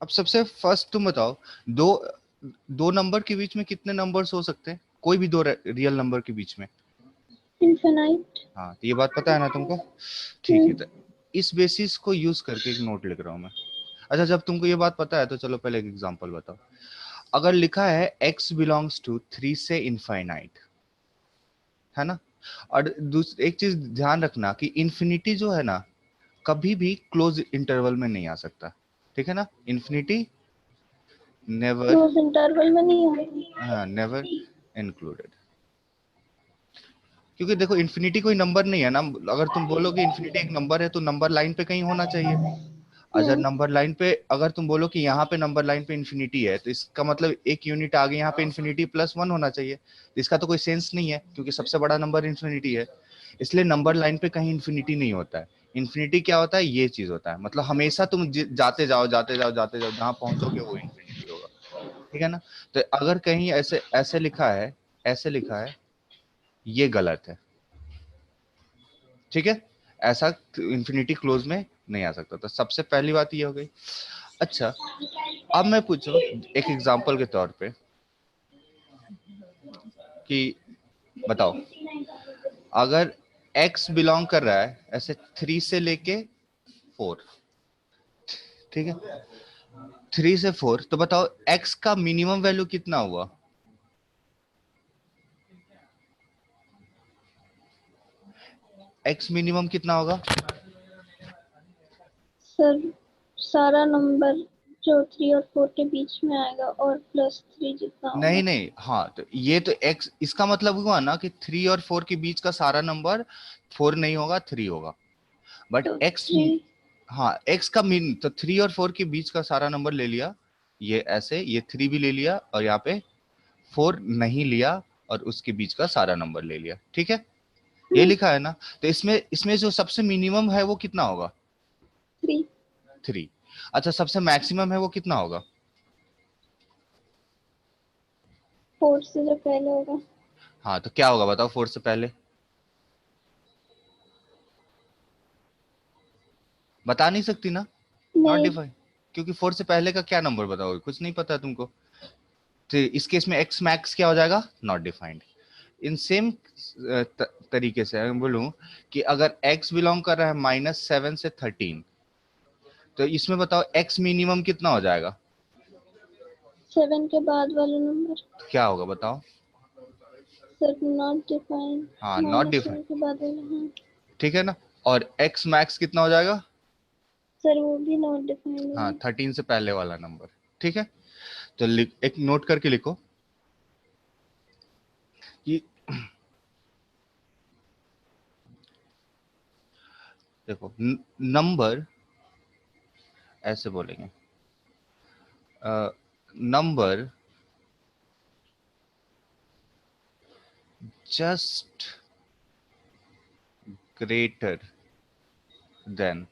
अब सबसे फर्स्ट तुम बताओ, दो दो नंबर के बीच में कितने नंबर्स हो सकते हैं, कोई भी दो रियल नंबर के बीच में? इनफिनाइट। हाँ, तो ये बात पता है ना तुमको? ठीक है, तो इस बेसिस को यूज करके एक नोट लिख रहा हूँ मैं। अच्छा, जब तुमको ये बात पता है तो चलो पहले एक एग्जांपल बताओ। अगर लिखा है x बिलोंग्स टू 3 से इनफाइनाइट, है ना? और दूसरी एक चीज ध्यान रखना कि इन्फिनिटी जो है ना, कभी भी क्लोज इंटरवल में नहीं आ सकता, ठीक है ना? इन्फिनिटी नेवर, क्लोज इंटरवल में नहीं है। हाँ, नेवर इंक्लूडेड। क्योंकि देखो इन्फिनिटी कोई नंबर नहीं है ना, अगर तुम बोलोगे इन्फिनिटी एक नंबर है तो नंबर लाइन पे कहीं होना चाहिए। अगर नंबर लाइन पे, अगर तुम बोलो कि यहाँ पे नंबर लाइन पे इन्फिनिटी है, तो इसका मतलब एक यूनिट आगे यहाँ पे इन्फिनिटी प्लस वन होना चाहिए, तो इसका तो कोई सेंस नहीं है क्योंकि सबसे बड़ा नंबर इन्फिनिटी है। इसलिए नंबर लाइन पे कहीं इन्फिनिटी नहीं होता है। इन्फिनिटी क्या होता है, ये चीज होता है, मतलब हमेशा तुम जाते जाओ जाते जाओ जाते जाओ, जहां पहुंचोगे वो इन्फिनिटी होगा, ठीक है ना? तो अगर कहीं ऐसे ऐसे लिखा है, ऐसे लिखा है, ये गलत है, ठीक है? ऐसा इन्फिनिटी क्लोज में नहीं आ सकता, तो सबसे पहली बात ये हो गई। अच्छा, अब मैं पूछूं एक एग्जांपल के तौर पे कि बताओ, अगर x बिलोंग कर रहा है ऐसे 3 से लेके 4, ठीक है? 3 से 4, तो बताओ x का मिनिमम वैल्यू कितना हुआ? x मिनिमम कितना होगा? सर सारा नंबर जो 3 और 4 के बीच में आएगा और +3 जितना नहीं होगा। नहीं, हाँ, तो ये तो x, इसका मतलब हुआ ना कि 3 और 4 के बीच का सारा नंबर 4 नहीं होगा, 3 होगा। बट तो x, 3। हाँ, x का मीन तो 3 और 4 के बीच का सारा नंबर ले लिया, ये ऐसे, ये 3 भी ले लिया और यहाँ पे 4 नहीं लिया और उसके बीच का सारा नंबर ले लिया, ठीक है? ये लिखा है ना? तो इसमें इसमें जो सबसे मिनिमम है वो कितना होगा? 3। 3। अच्छा, सबसे मैक्सिमम है वो कितना होगा? 4 से जो पहले होगा। हाँ, तो क्या होगा बताओ 4 से पहले? बता नहीं सकती ना? नॉट नहीं। डिफाइंड। क्योंकि 4 से पहले का क्या नंबर बताओगे, कुछ नहीं पता तुमको। तो इस केस में एक्स मैक्स क्या हो जाएगा? Not defined. इन सेम तरीके से मैं बोलूं कि अगर x बिलोंग कर रहा है -7 से 13, तो इसमें बताओ x मिनिमम कितना हो जाएगा? 7 के बाद वाला नंबर। तो क्या होगा बताओ? Sir not defined. हाँ, नॉट डिफाइंड, -7 के बाद वाला, हाँ। ठीक है ना? और x मैक्स कितना हो जाएगा? सर वो भी नॉट डिफाइंड हाँ, होगा। 13 से पहले वाला नंबर, ठीक है? तो एक नोट करके लिखो कि देखो, नंबर ऐसे बोलेंगे, नंबर जस्ट ग्रेटर देन,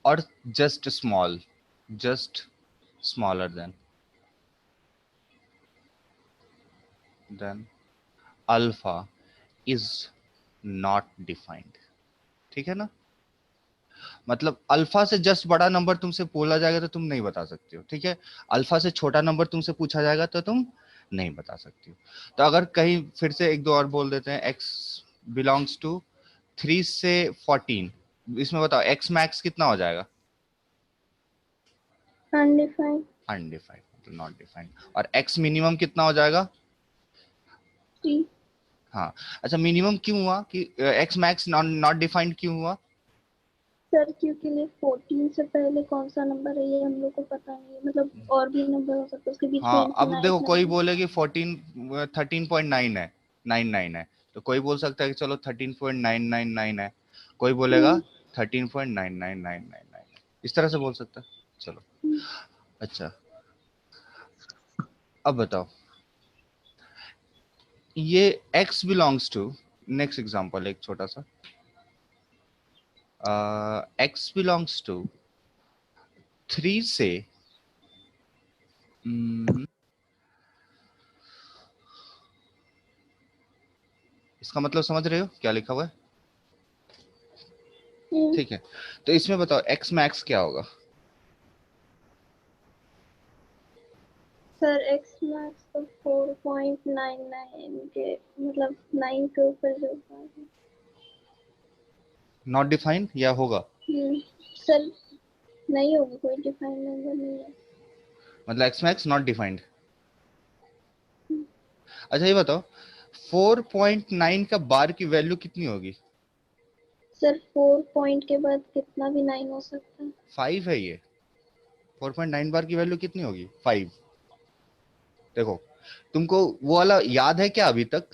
और just small, just smaller than alpha is not defined, ठीक है ना? मतलब अल्फा से जस्ट बड़ा नंबर तुमसे बोला जाएगा तो तुम नहीं बता सकते हो, ठीक है? अल्फा से छोटा नंबर तुमसे पूछा जाएगा तो तुम नहीं बता सकती हो। तो अगर कहीं फिर से एक दो और बोल देते हैं, x बिलोंग्स टू 3 से 14, इसमें बताओ x मैक्स कितना हो जाएगा? अनडिफाइंड। अनडिफाइंड, मतलब नॉट डिफाइंड। और x मिनिमम कितना हो जाएगा? 3। हाँ। अच्छा, मिनिमम क्यों हुआ कि x max not not defined क्यों हुआ? सर क्योंकि लिए 14 से पहले कौन सा नंबर है ये हम लोग को पता नहीं है, मतलब और भी नंबर हो सकता है उसके बीच में, हाँ, अब देखो इनफिनाइट कोई नंबर। बोले कि 13.9 है, 99 है, तो कोई बोल सकता है कि चलो 13.999 है, कोई बोलेगा 13.99999 है, इस तरह से बोल सकता है। चलो, अच्छा, अब बताओ, ये x belongs to, next example एक छोटा सा, x बिलोंग्स टू 3 से, हम्म, इसका मतलब समझ रहे हो क्या लिखा हुआ है? ठीक है, तो इसमें बताओ x मैक्स क्या होगा? सर एक्स मैक्स तो 4.99 के मतलब 9 के ऊपर जो होगा। नॉट डिफाइंड या होगा? सर नहीं होगी, कोई डिफाइंड नंबर नहीं है। मतलब एक्स मैक्स नॉट डिफाइंड। हम्म, अच्छा ये बताओ 4.9 का बार की वैल्यू कितनी होगी? सर 4 पॉइंट के बाद कितना भी 9 हो सकता है। 5 है ये। 4.9 बार की वैल्यू कितनी होगी? 5। देखो तुमको वो वाला याद है क्या अभी तक,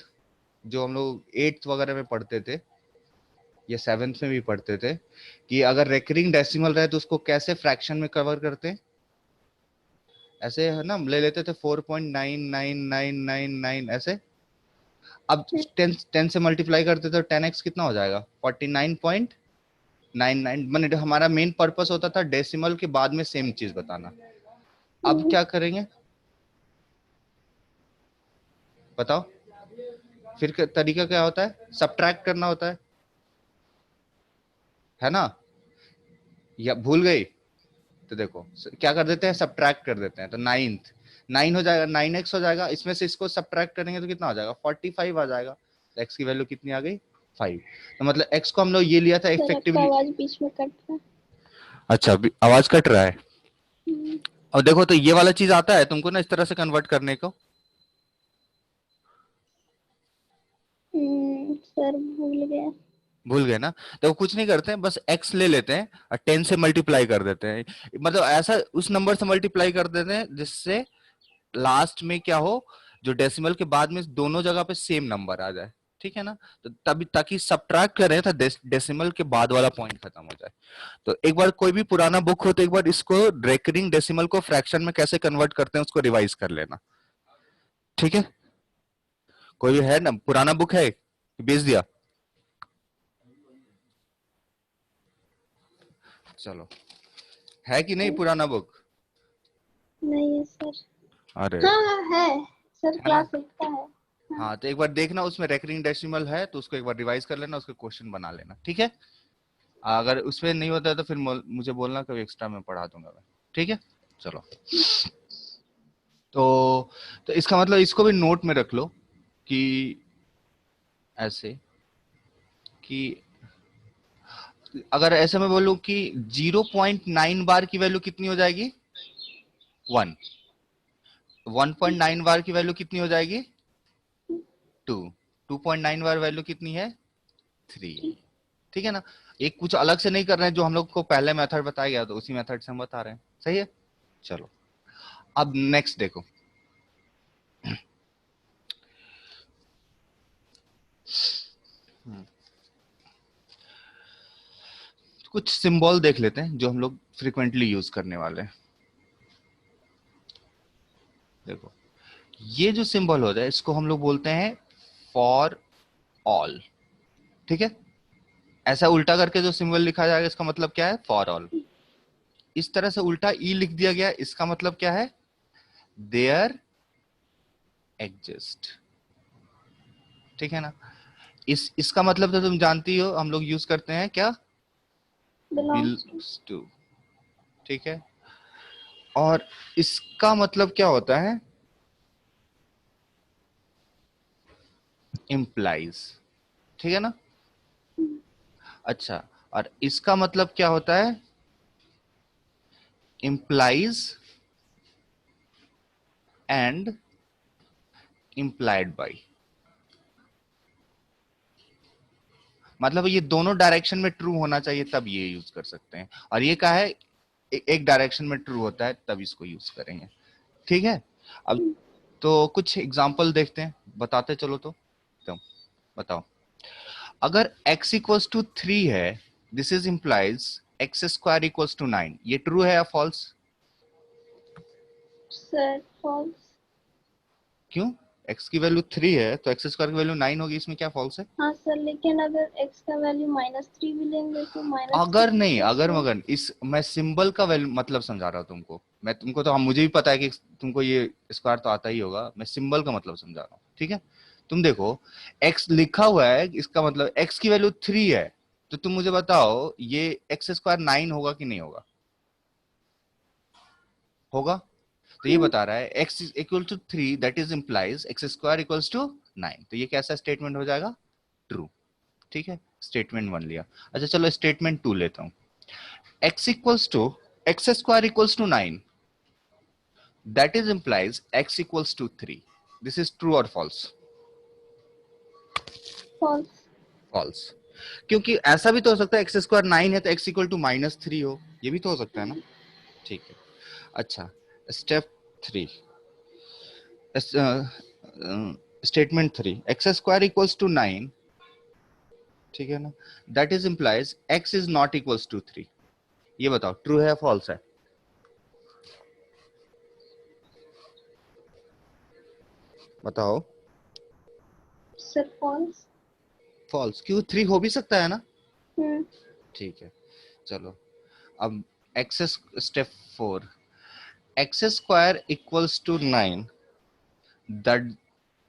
जो हम लोग एट्थ वगैरह में पढ़ते थे या सेवेंथ में भी पढ़ते थे, कि अगर रेकरिंग डेसिमल रहे तो उसको कैसे फ्रैक्शन में कवर करते हैं? ऐसे है ना, ले लेते थे 4.9999 ऐसे। अब हम्म, 10 से मल्टीप्लाई करते तो 10x कितना हो जाएगा? 49.99। मैंने हमारा मेन पर्पस होता था डेसिमल के बाद में सेम चीज बताना। अब हम्म, क्या करेंगे बताओ? फिर तरीका क्या होता है? सब्ट्रैक्ट करना होता है ना? या भूल गई? तो देखो क्या कर देते हैं, सब्ट्रैक्ट कर देते हैं। तो नाइन्थ 9 हो जाएगा, 9x हो जाएगा, इसमें से इसको सब्ट्रैक्ट करेंगे तो कितना आ जाएगा? 45 आ जाएगा। तो x की वैल्यू कितनी आ गई? 5। तो मतलब x को हम लोग ये लिया था सर आपका इफेक्टिवली। आवाज बीच में कट रहा है। अच्छा आवाज कट रहा है। हम्म, और देखो तो ये वाला चीज आता है तुमको ना इस तरह से कन्वर्ट करने को? सर भूल गया। भूल गए ना? तो कुछ नहीं करते हैं, बस x ले लेते हैं और 10 से मल्टीप्लाई कर देते हैं। मतलब ऐसा उस नंबर से मल्टीप्लाई कर देते हैं जिससे लास्ट में क्या हो, जो डेसिमल के बाद में दोनों जगह पे सेम नंबर आ जाए। ठीक है ना? तो तभी ताकि सब्ट्रैक्ट करें तो डेसिमल के बाद वाला पॉइंट खत्म हो जाए। तो एक बार कोई भी पुराना बुक हो तो एक बार इसको रेकरिंग डेसिमल को फ्रैक्शन में कैसे कन्वर्ट करते हैं उसको रिवाइज कर लेना। ठीक है? कोई भी है ना पुराना बुक है? बेच दिया? चलो, है कि नहीं पुराना बुक? नहीं है सर। अरे हाँ हाँ है सर, है ना? क्लास 8 का है। हाँ। हाँ तो एक बार देखना उसमें रेकरिंग डेसिमल है तो उसको एक बार रिवाइज कर लेना, उसके क्वेश्चन बना लेना। ठीक है? अगर उसमें नहीं होता है तो फिर मुझे बोलना, कभी एक्स्ट्रा में पढ़ा दूंगा मैं। ठीक है? चलो। तो इसका मतलब इसको भी नोट में रख लो कि ऐसे कि अगर ऐसे में बोलूं कि 0.9 बार की वैल्यू कितनी हो जाएगी? 1। 1.9 बार की वैल्यू कितनी हो जाएगी? 2। 2.9 बार वैल्यू कितनी है? 3। ठीक है ना? एक कुछ अलग से नहीं कर रहे हैं, जो हम लोग को पहले मेथड बताया गया तो उसी मेथड से हम बता रहे हैं। सही है? चलो अब नेक्स्ट देखो। कुछ सिंबल देख लेते हैं जो हम लोग फ्रिक्वेंटली यूज करने वाले हैं। देखो ये जो सिंबल होता है इसको हम लोग बोलते हैं फॉर ऑल। ठीक है? ऐसा उल्टा करके जो सिंबल लिखा जाएगा इसका मतलब क्या है? For all. इस तरह से उल्टा ई लिख दिया गया, इसका मतलब क्या है? There exist. ठीक है ना? इसका मतलब तो तुम जानती हो, हम लोग यूज करते हैं क्या? Belongs to. Belongs to. ठीक है? और इसका मतलब क्या होता है? इम्प्लाइज। ठीक है ना? अच्छा, और इसका मतलब क्या होता है? Implies and implied by. मतलब ये दोनों डायरेक्शन में ट्रू होना चाहिए तब ये यूज कर सकते हैं, और ये क्या है, एक डायरेक्शन में ट्रू होता है तब इसको यूज करेंगे। ठीक है? अब तो कुछ एग्जांपल देखते हैं, बताते चलो तो बताओ। अगर x इक्वल्स टू 3 है, this is implies X square equals to 9, ये ट्रू है या फॉल्स? Sir false. क्यों? x की वैल्यू 3 है तो एक्स स्क्वायर की वैल्यू 9 होगी, इसमें क्या फॉल्स है? हाँ सर, लेकिन अगर x का वैल्यू -3 भी लेंगे तो -3 अगर नहीं, होगा अगर सर। मगर इस मैं सिंबल का मतलब समझा रहा हूं तुमको। मैं तुमको तो हम मुझे भी पता है कि तुमको ये स्क्वायर तो आता ही होगा, मैं सिंबल का मतलब समझा रहा हूँ। ठीक है? तुम देखो x लिखा हुआ है, इसका मतलब x की वैल्यू 3 है, तो तुम मुझे बताओ ये एक्स स्क्वायर 9 होगा कि नहीं होगा? होगा। तो ये बता रहा है x is equal to 3, that is implies x square equals to 9। तो ये कैसा स्टेटमेंट हो जाएगा? ट्रू। ठीक है, स्टेटमेंट 1 लिया। अच्छा चलो स्टेटमेंट 2 लेता हूं। x equals to x square equals to 9, that is implies x equals to 3। This is true और फॉल्स? फॉल्स। फॉल्स। क्योंकि ऐसा भी तो हो सकता है x स्क्वायर 9 है तो x इक्वल टू -3 हो, ये भी तो हो सकता है ना। ठीक है। अच्छा, step 3, statement 3, X square equals to 9, ठीक है ना, that is implies x is not equals to 3। ये बताओ ट्रू है फॉल्स है? बताओ। Sir false. फॉल्स क्यों? 3 हो भी सकता है ना। हम्म। ठीक है, चलो अब X, step 4, X square equals to 9, that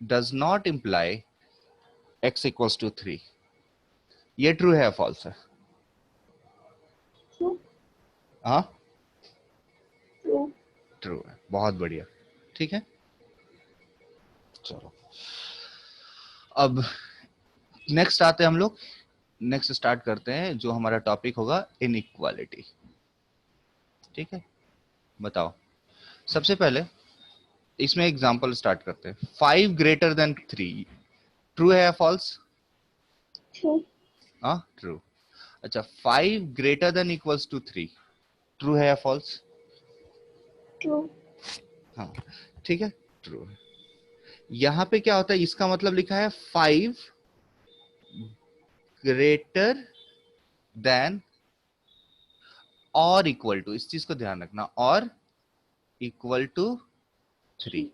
does not imply x equals to 3। ये ट्रू है फॉल्स है? ट्रू। हाँ, ट्रू। ट्रू है, बहुत बढ़िया। ठीक है, चलो अब नेक्स्ट आते हैं हम लोग, नेक्स्ट स्टार्ट करते हैं जो हमारा टॉपिक होगा इनइक्वालिटी। ठीक है, बताओ सबसे पहले इसमें एग्जांपल स्टार्ट करते हैं। 5 ग्रेटर देन 3, ट्रू है या फॉल्स? ट्रू। हाँ, ट्रू। अच्छा, 5 greater than equals to 3, true है या फॉल्स? ट्रू। हाँ, ठीक है, ट्रू है। यहां पे क्या होता है, इसका मतलब लिखा है 5 ग्रेटर देन और इक्वल टू, इस चीज को ध्यान रखना, और इक्वल टू 3।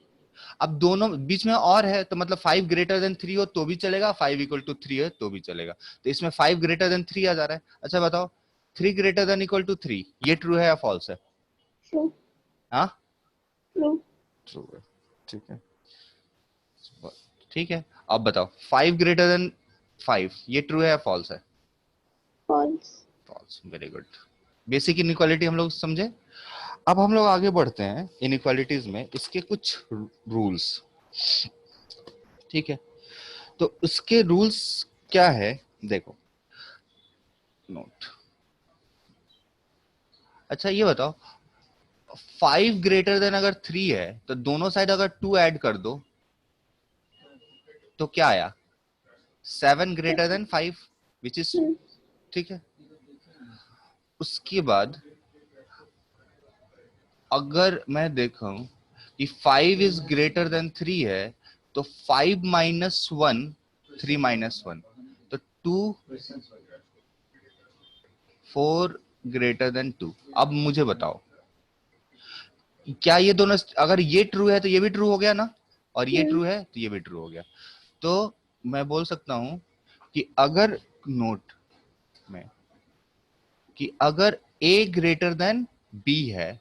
अब दोनों बीच में और है तो मतलब 5 ग्रेटर देन 3 हो तो भी चलेगा, 5 इक्वल टू 3 है तो भी चलेगा। तो इसमें 5 ग्रेटर देन 3 आ जा रहा है। अच्छा बताओ, 3 ग्रेटर देन इक्वल टू 3, ये ट्रू है या फॉल्स है? ट्रू। हाँ, ट्रू। ट्रू है। ठीक है, ठीक है, अब बताओ 5 ग्रेटर देन 5, ये ट्रू है या फॉल्स है? False. False. Very good. Basic inequality हम लोग समझे। अब हम लोग आगे बढ़ते हैं इनइक्वालिटीज में, इसके कुछ रूल्स। ठीक है, तो उसके रूल्स क्या है, देखो नोट। अच्छा ये बताओ, 5 ग्रेटर देन अगर 3 है तो दोनों साइड अगर 2 ऐड कर दो तो क्या आया? 7 ग्रेटर देन 5, विच इज, ठीक है। उसके बाद अगर मैं देखूं कि 5 इज ग्रेटर देन 3 है तो 5 माइनस 1, 3 माइनस 1, तो 2, 4 ग्रेटर देन 2। अब मुझे बताओ क्या ये दोनों, अगर ये ट्रू है तो ये भी ट्रू हो गया ना, और ये ट्रू है तो ये भी ट्रू हो गया। तो मैं बोल सकता हूं कि अगर नोट में कि अगर a ग्रेटर देन b है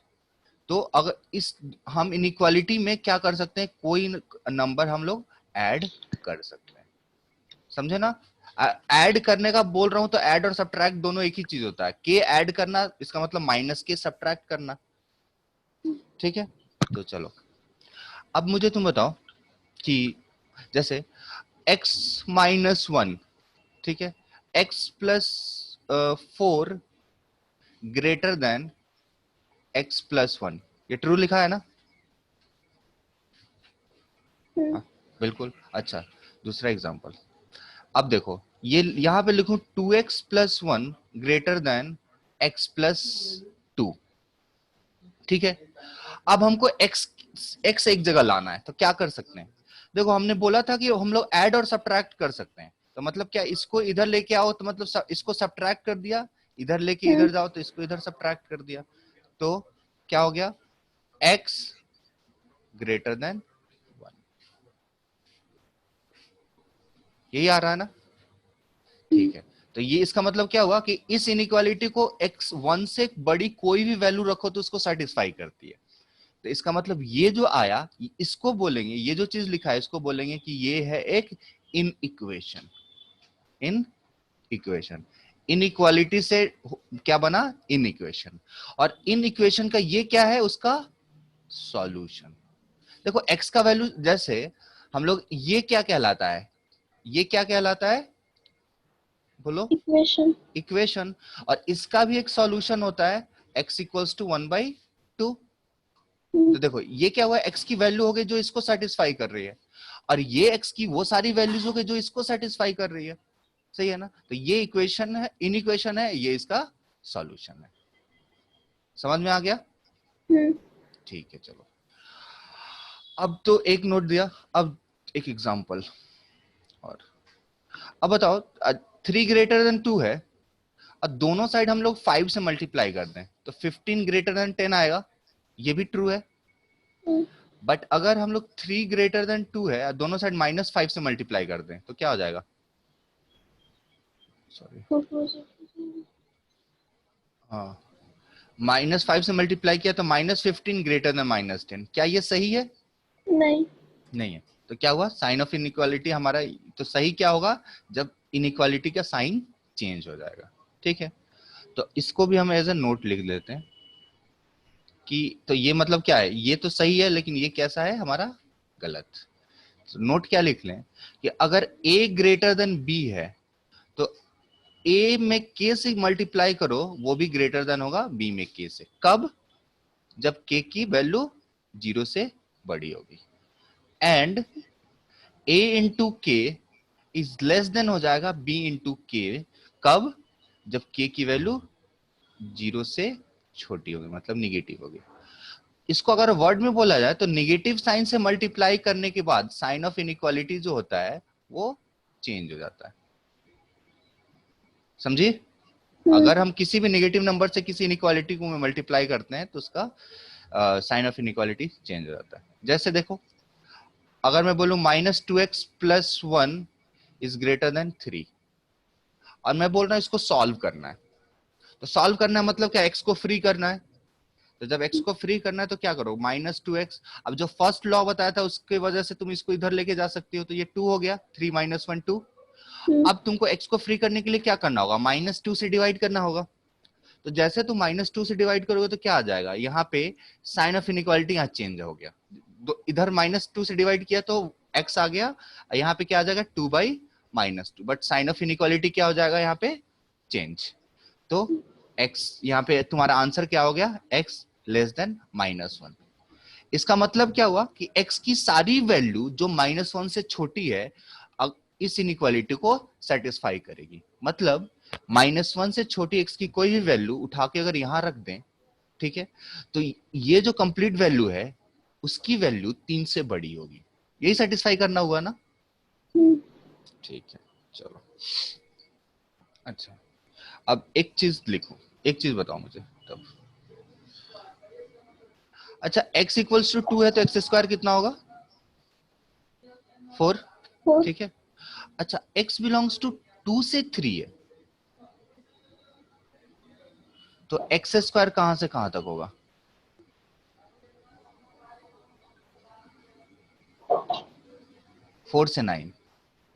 तो अगर इस, हम इनइक्वालिटी में क्या कर सकते हैं, कोई नंबर हम लोग ऐड कर सकते हैं। समझे ना? ऐड करने का बोल रहा हूं तो ऐड और सब्ट्रैक्ट दोनों एक ही चीज होता है। के ऐड करना इसका मतलब माइनस के सब्ट्रैक्ट करना। ठीक है, तो चलो अब मुझे तुम बताओ कि जैसे x माइनस 1, ठीक है, x plus 4 greater than x plus 1, ये ट्रू लिखा है ना? हाँ, बिल्कुल। अच्छा, दूसरा एग्जांपल, अब देखो ये यहां पे लिखूं 2x plus 1 greater than x plus 2, ठीक है। अब हमको x एक जगह लाना है तो क्या कर सकते हैं? देखो हमने बोला था कि हम लोग ऐड और सब्ट्रैक्ट कर सकते हैं, तो मतलब क्या, इसको इधर लेके आओ तो मतलब इसको सब्ट्रैक्ट कर दिया, इधर लेके इधर जाओ तो इसको इधर सब्ट्रैक्ट कर दिया, तो क्या हो गया? x greater than 1। यही आ रहा है ना? ठीक है, तो ये इसका मतलब क्या हुआ कि इस इनइक्वालिटी को x 1 से बड़ी कोई भी वैल्यू रखो तो उसको सेटिस्फाई करती है। तो इसका मतलब ये जो आया इसको बोलेंगे, ये जो चीज लिखा है इसको बोलेंगे कि ये है एक in equation. In equation, inequality से क्या बना? In equation. और इन इक्वेशन का ये क्या है, उसका सॉल्यूशन। देखो x का वैल्यू, जैसे हम लोग, ये क्या कहलाता है, ये क्या कहलाता है, बोलो, इक्वेशन। इक्वेशन। और इसका भी एक सॉल्यूशन होता है, x इक्वल्स टू 1/2। तो देखो ये क्या हुआ, x की वैल्यू हो गई जो इसको सेटिस्फाई कर रही है, और ये x की वो सारी वैल्यूज हो गई जो इसको सेटिस्फाई कर रही है। सही है ना? तो ये इक्वेशन है, इन इक्वेशन है, ये इसका सॉल्यूशन है। समझ में आ गया? ठीक है, चलो। अब तो एक नोट दिया, अब एक एग्जांपल और। अब बताओ, 3 greater than 2 है, और दोनों साइड हम लोग 5 से मल्टीप्लाई कर दें तो 15 greater than 10 आएगा, ये भी ट्रू है। बट अगर हम लोग 3 greater than 2 है और दोनों साइड -5 से मल्टीप्लाई कर दें तो क्या हो जाएगा? सॉरी, हाँ, -5 से मल्टीप्लाई किया तो -15 greater than -10, क्या ये सही है? नहीं। नहीं है। तो क्या हुआ, साइन ऑफ इनइक्वालिटी हमारा, तो सही क्या होगा, जब इनइक्वालिटी का साइन चेंज हो जाएगा। ठीक है, तो इसको भी हम एज ए नोट लिख लेते हैं कि, तो ये मतलब क्या है, ये तो सही है लेकिन ये कैसा है हमारा, गलत। तो नोट क्या लिख लें कि अगर a ग्रेटर देन b है तो a में k से मल्टीप्लाई करो, वो भी ग्रेटर देन होगा b में k से। कब? जब k की वैल्यू 0 से बड़ी होगी। And a into k is less than हो जाएगा b इंटू k। कब? जब k की वैल्यू 0 से छोटी होगी, मतलब निगेटिव होगी। इसको अगर वर्ड में बोला जाए तो निगेटिव साइन से मल्टीप्लाई करने के बाद साइन ऑफ इनइक्वालिटी जो होता है वो चेंज हो जाता है। समझी? अगर हम किसी भी नेगेटिव नंबर से किसी इनइक्वालिटी को मल्टीप्लाई करते हैं तो उसका साइन ऑफ इनइक्वालिटी चेंज हो जाता है। जैसे देखो, अगर मैं बोलूं -2x + 1 इज ग्रेटर देन 3, और मैं बोल रहा हूं इसको सॉल्व करना है, तो सॉल्व करना है मतलब क्या, x को फ्री करना है। तो जब x को फ्री करना है तो क्या करो, -2x। अब जो फर्स्ट लॉ बताया था उसके वजह से तुम इसको इधर लेके जा सकती हो, तो ये 2 हो गया, 3 - 1 2। अब तुमको x को फ्री करने के लिए क्या करना होगा, -2 से डिवाइड करना होगा। तो जैसे तुम -2 से डिवाइड करोगे तो क्या आ जाएगा, यहाँ पे साइन ऑफ इनइक्वालिटी यहाँ चेंज हो गया। इधर -2 से डिवाइड किया तो x आ गया, यहाँ पे क्या आ जाएगा, 2/-2। बट साइन ऑफ इनइक्वालिटी क्या हो जाएगा यहाँ पे, चेंज। तो x यहाँ पे तुम्हारा आंसर क्या हो गया, x लेस देन -1। इसका मतलब क्या हुआ कि x की सारी वैल्यू जो -1 से छोटी है इस इनइक्वालिटी को सेटिस्फाई करेगी। मतलब -1 से छोटी x की कोई भी वैल्यू उठा के अगर यहां रख दें, ठीक है, तो ये जो कंप्लीट वैल्यू है उसकी वैल्यू 3 से बड़ी होगी। यही सेटिस्फाई करना हुआ ना? ठीक है, चलो। अच्छा, अब एक चीज लिखो, एक चीज बताओ मुझे तब। अच्छा, x इक्वल्स टू 2 है तो x² कितना होगा, 4। ठीक है। अच्छा, x बिलोंग्स टू 2 से 3 है तो x² कहां से कहां तक होगा, 4 से 9,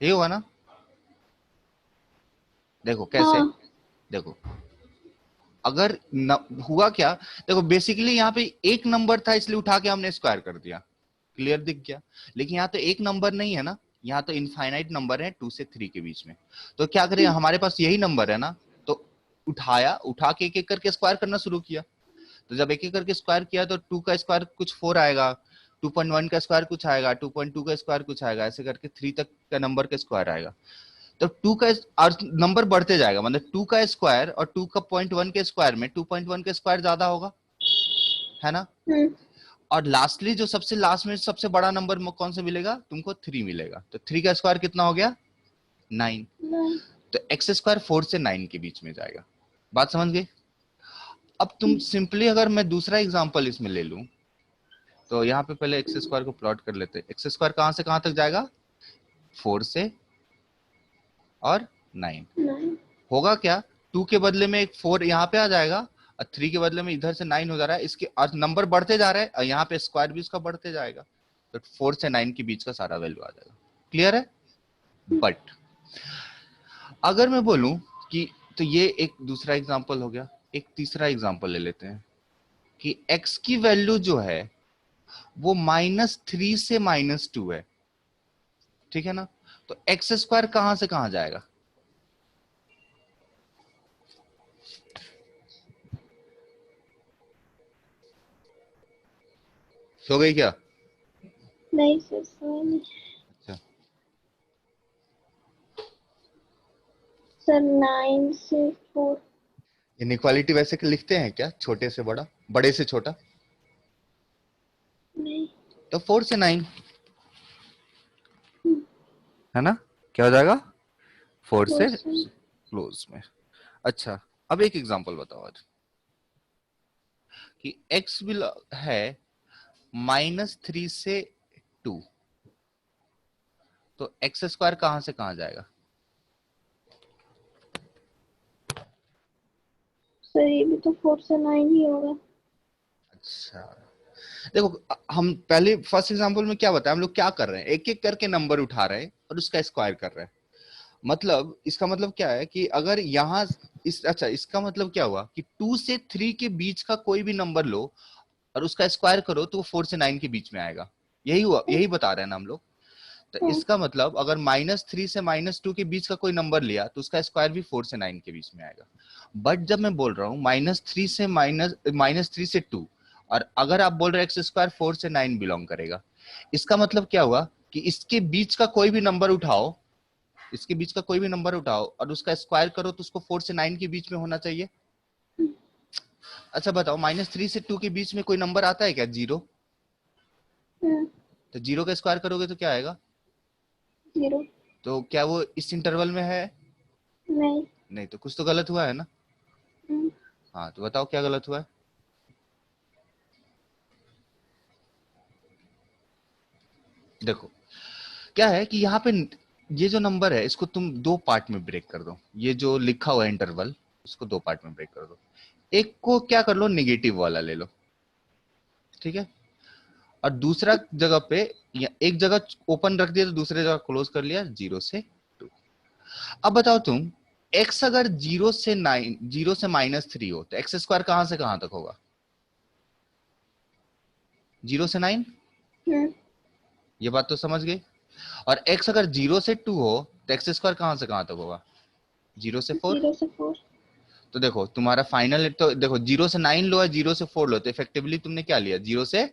ये होगा ना? देखो कैसे, हाँ। देखो अगर हुआ क्या, देखो बेसिकली यहाँ पे एक नंबर था इसलिए उठा के हमने स्क्वायर कर दिया, क्लियर दिख गया। लेकिन यहाँ तो एक नंबर नहीं है ना, यहाँ तो इनफाइनाइट नंबर है 2 से 3 के बीच में। तो क्या करें, हमारे पास यही नंबर है ना, तो उठा के एक एक करके स्क्वायर करना शुरू किया। तो जब एक एक करके स्क्वायर किया तो 2 का स्क्वायर कुछ 4 आएगा, 2.1 का स्क्वायर कुछ आएगा, 2.2 का स्क्वायर कुछ आएगा, ऐसे करके 3 तक का नंबर का स्क्वायर आएगा। तो 2 का और नंबर बढ़ते जाएगा, मतलब 2 का स्क्वायर और 2 का 0.1 के स्क्वायर में 2.1 का स्क्वायर ज्यादा होगा, है ना? और लास्टली जो सबसे लास्ट में सबसे बड़ा नंबर कौन सा मिलेगा तुमको, 3 मिलेगा। तो 3 का स्क्वायर कितना हो गया, 9। तो x² 4 से 9 के बीच में जाएगा। बात समझ गई? अब तुम सिंपली अगर मैं दूसरा एग्जांपल इसमें ले लूं तो यहाँ पे पहले x² को प्लॉट कर लेते हैं। x² कहां से कहां तक जाएगा, 4 से और 9। होगा क्या, 2 के बदले में एक 4 यहाँ पे आ जाएगा और 3 के बदले में इधर से 9 हो जा रहा है, इसके नंबर बढ़ते जा रहा है और यहाँ पे स्क्वायर भी उसका बढ़ते जाएगा। तो 4 से 9 के बीच का सारा वैल्यू आ जाएगा। क्लियर है? बट अगर मैं बोलूं कि, तो ये एक दूसरा एग्जांपल हो गया, एक तीसरा एग्जांपल ले लेते हैं कि x की वैल्यू जो है वो -3 से -2 है, ठीक है ना। तो एक्स स्क्वायर कहां से कहां जाएगा? सो गई क्या? नहीं सर, सर नहीं। अच्छा, सर 9 से 4। इनइक्वालिटी वैसे लिखते हैं क्या, छोटे से बड़ा, बड़े से छोटा? नहीं। तो 4 से 9, हम्म, है ना। क्या हो जाएगा? 4 4 से से। क्लोज में। अच्छा, अब एक एग्जांपल बताओ आज, कि x भी है -3 से 2, तो एक्स स्क्वायर कहां से कहां जाएगा? सर ये भी तो 4 से 9 ही होगा। अच्छा, देखो हम पहले फर्स्ट एग्जांपल में क्या बताया, हम लोग क्या कर रहे हैं, एक एक करके नंबर उठा रहे हैं और उसका स्क्वायर कर रहे हैं। मतलब इसका मतलब क्या है कि अगर यहां इस, अच्छा इसका मतलब क्या हुआ कि 2 से 3 के बीच का कोई भी नंबर लो और उसका स्क्वायर करो तो वो 4 से 9 के बीच में आएगा। यही हुआ, यही बता रहे हैं ना हम लोग। तो हाँ। इसका मतलब अगर -3 से -2 के बीच का कोई नंबर लिया तो उसका स्क्वायर भी 4 से 9 के बीच में आएगा। बट जब मैं बोल रहा हूँ -3 से 2, और अगर आप बोल रहे हैं एक्स स्क्वायर 4 से 9 बिलोंग करेगा, इसका मतलब क्या हुआ कि इसके बीच का कोई भी नंबर उठाओ, इसके बीच का कोई भी नंबर उठाओ और उसका स्क्वायर करो तो उसको 4 से 9 के बीच में होना चाहिए। अच्छा बताओ, -3 से 2 के बीच में कोई नंबर आता है क्या? 0। हाँ, तो 0 का स्क्वायर करोगे तो क्या आएगा? 0। तो क्या वो इस इंटरवल में है? नहीं। नहीं, तो कुछ तो गलत हुआ है ना। हम्म, हाँ, तो बताओ क्या गलत हुआ है। देखो क्या है कि यहाँ पे ये जो नंबर है इसको तुम दो पार्ट में ब्रेक कर दो, ये जो लिखा हुआ है इंटरवल, इसको दो पार्ट में ब्रेक कर दो। एक को क्या कर लो, निगेटिव वाला ले लो, ठीक है। और दूसरा जगह पे या एक जगह ओपन रख दिया तो दूसरे जगह क्लोज कर लिया, 0 से 2। अब बताओ तुम, एक्स अगर 0 से 9, 0 से -3 हो तो एक्स स्क्वायर कहां से कहां तक होगा? 0 से 9। हाँ, ये बात तो समझ गई। और एक्स अगर 0 से 2 हो तो एक्स स्क्वायर कहां से कहां तक होगा? 0 से 4। 0 से 4। तो देखो तुम्हारा फाइनल, तो देखो 0 से 9 लो या 0 से 4 लो, तो इफेक्टिवली तुमने क्या लिया, 0 से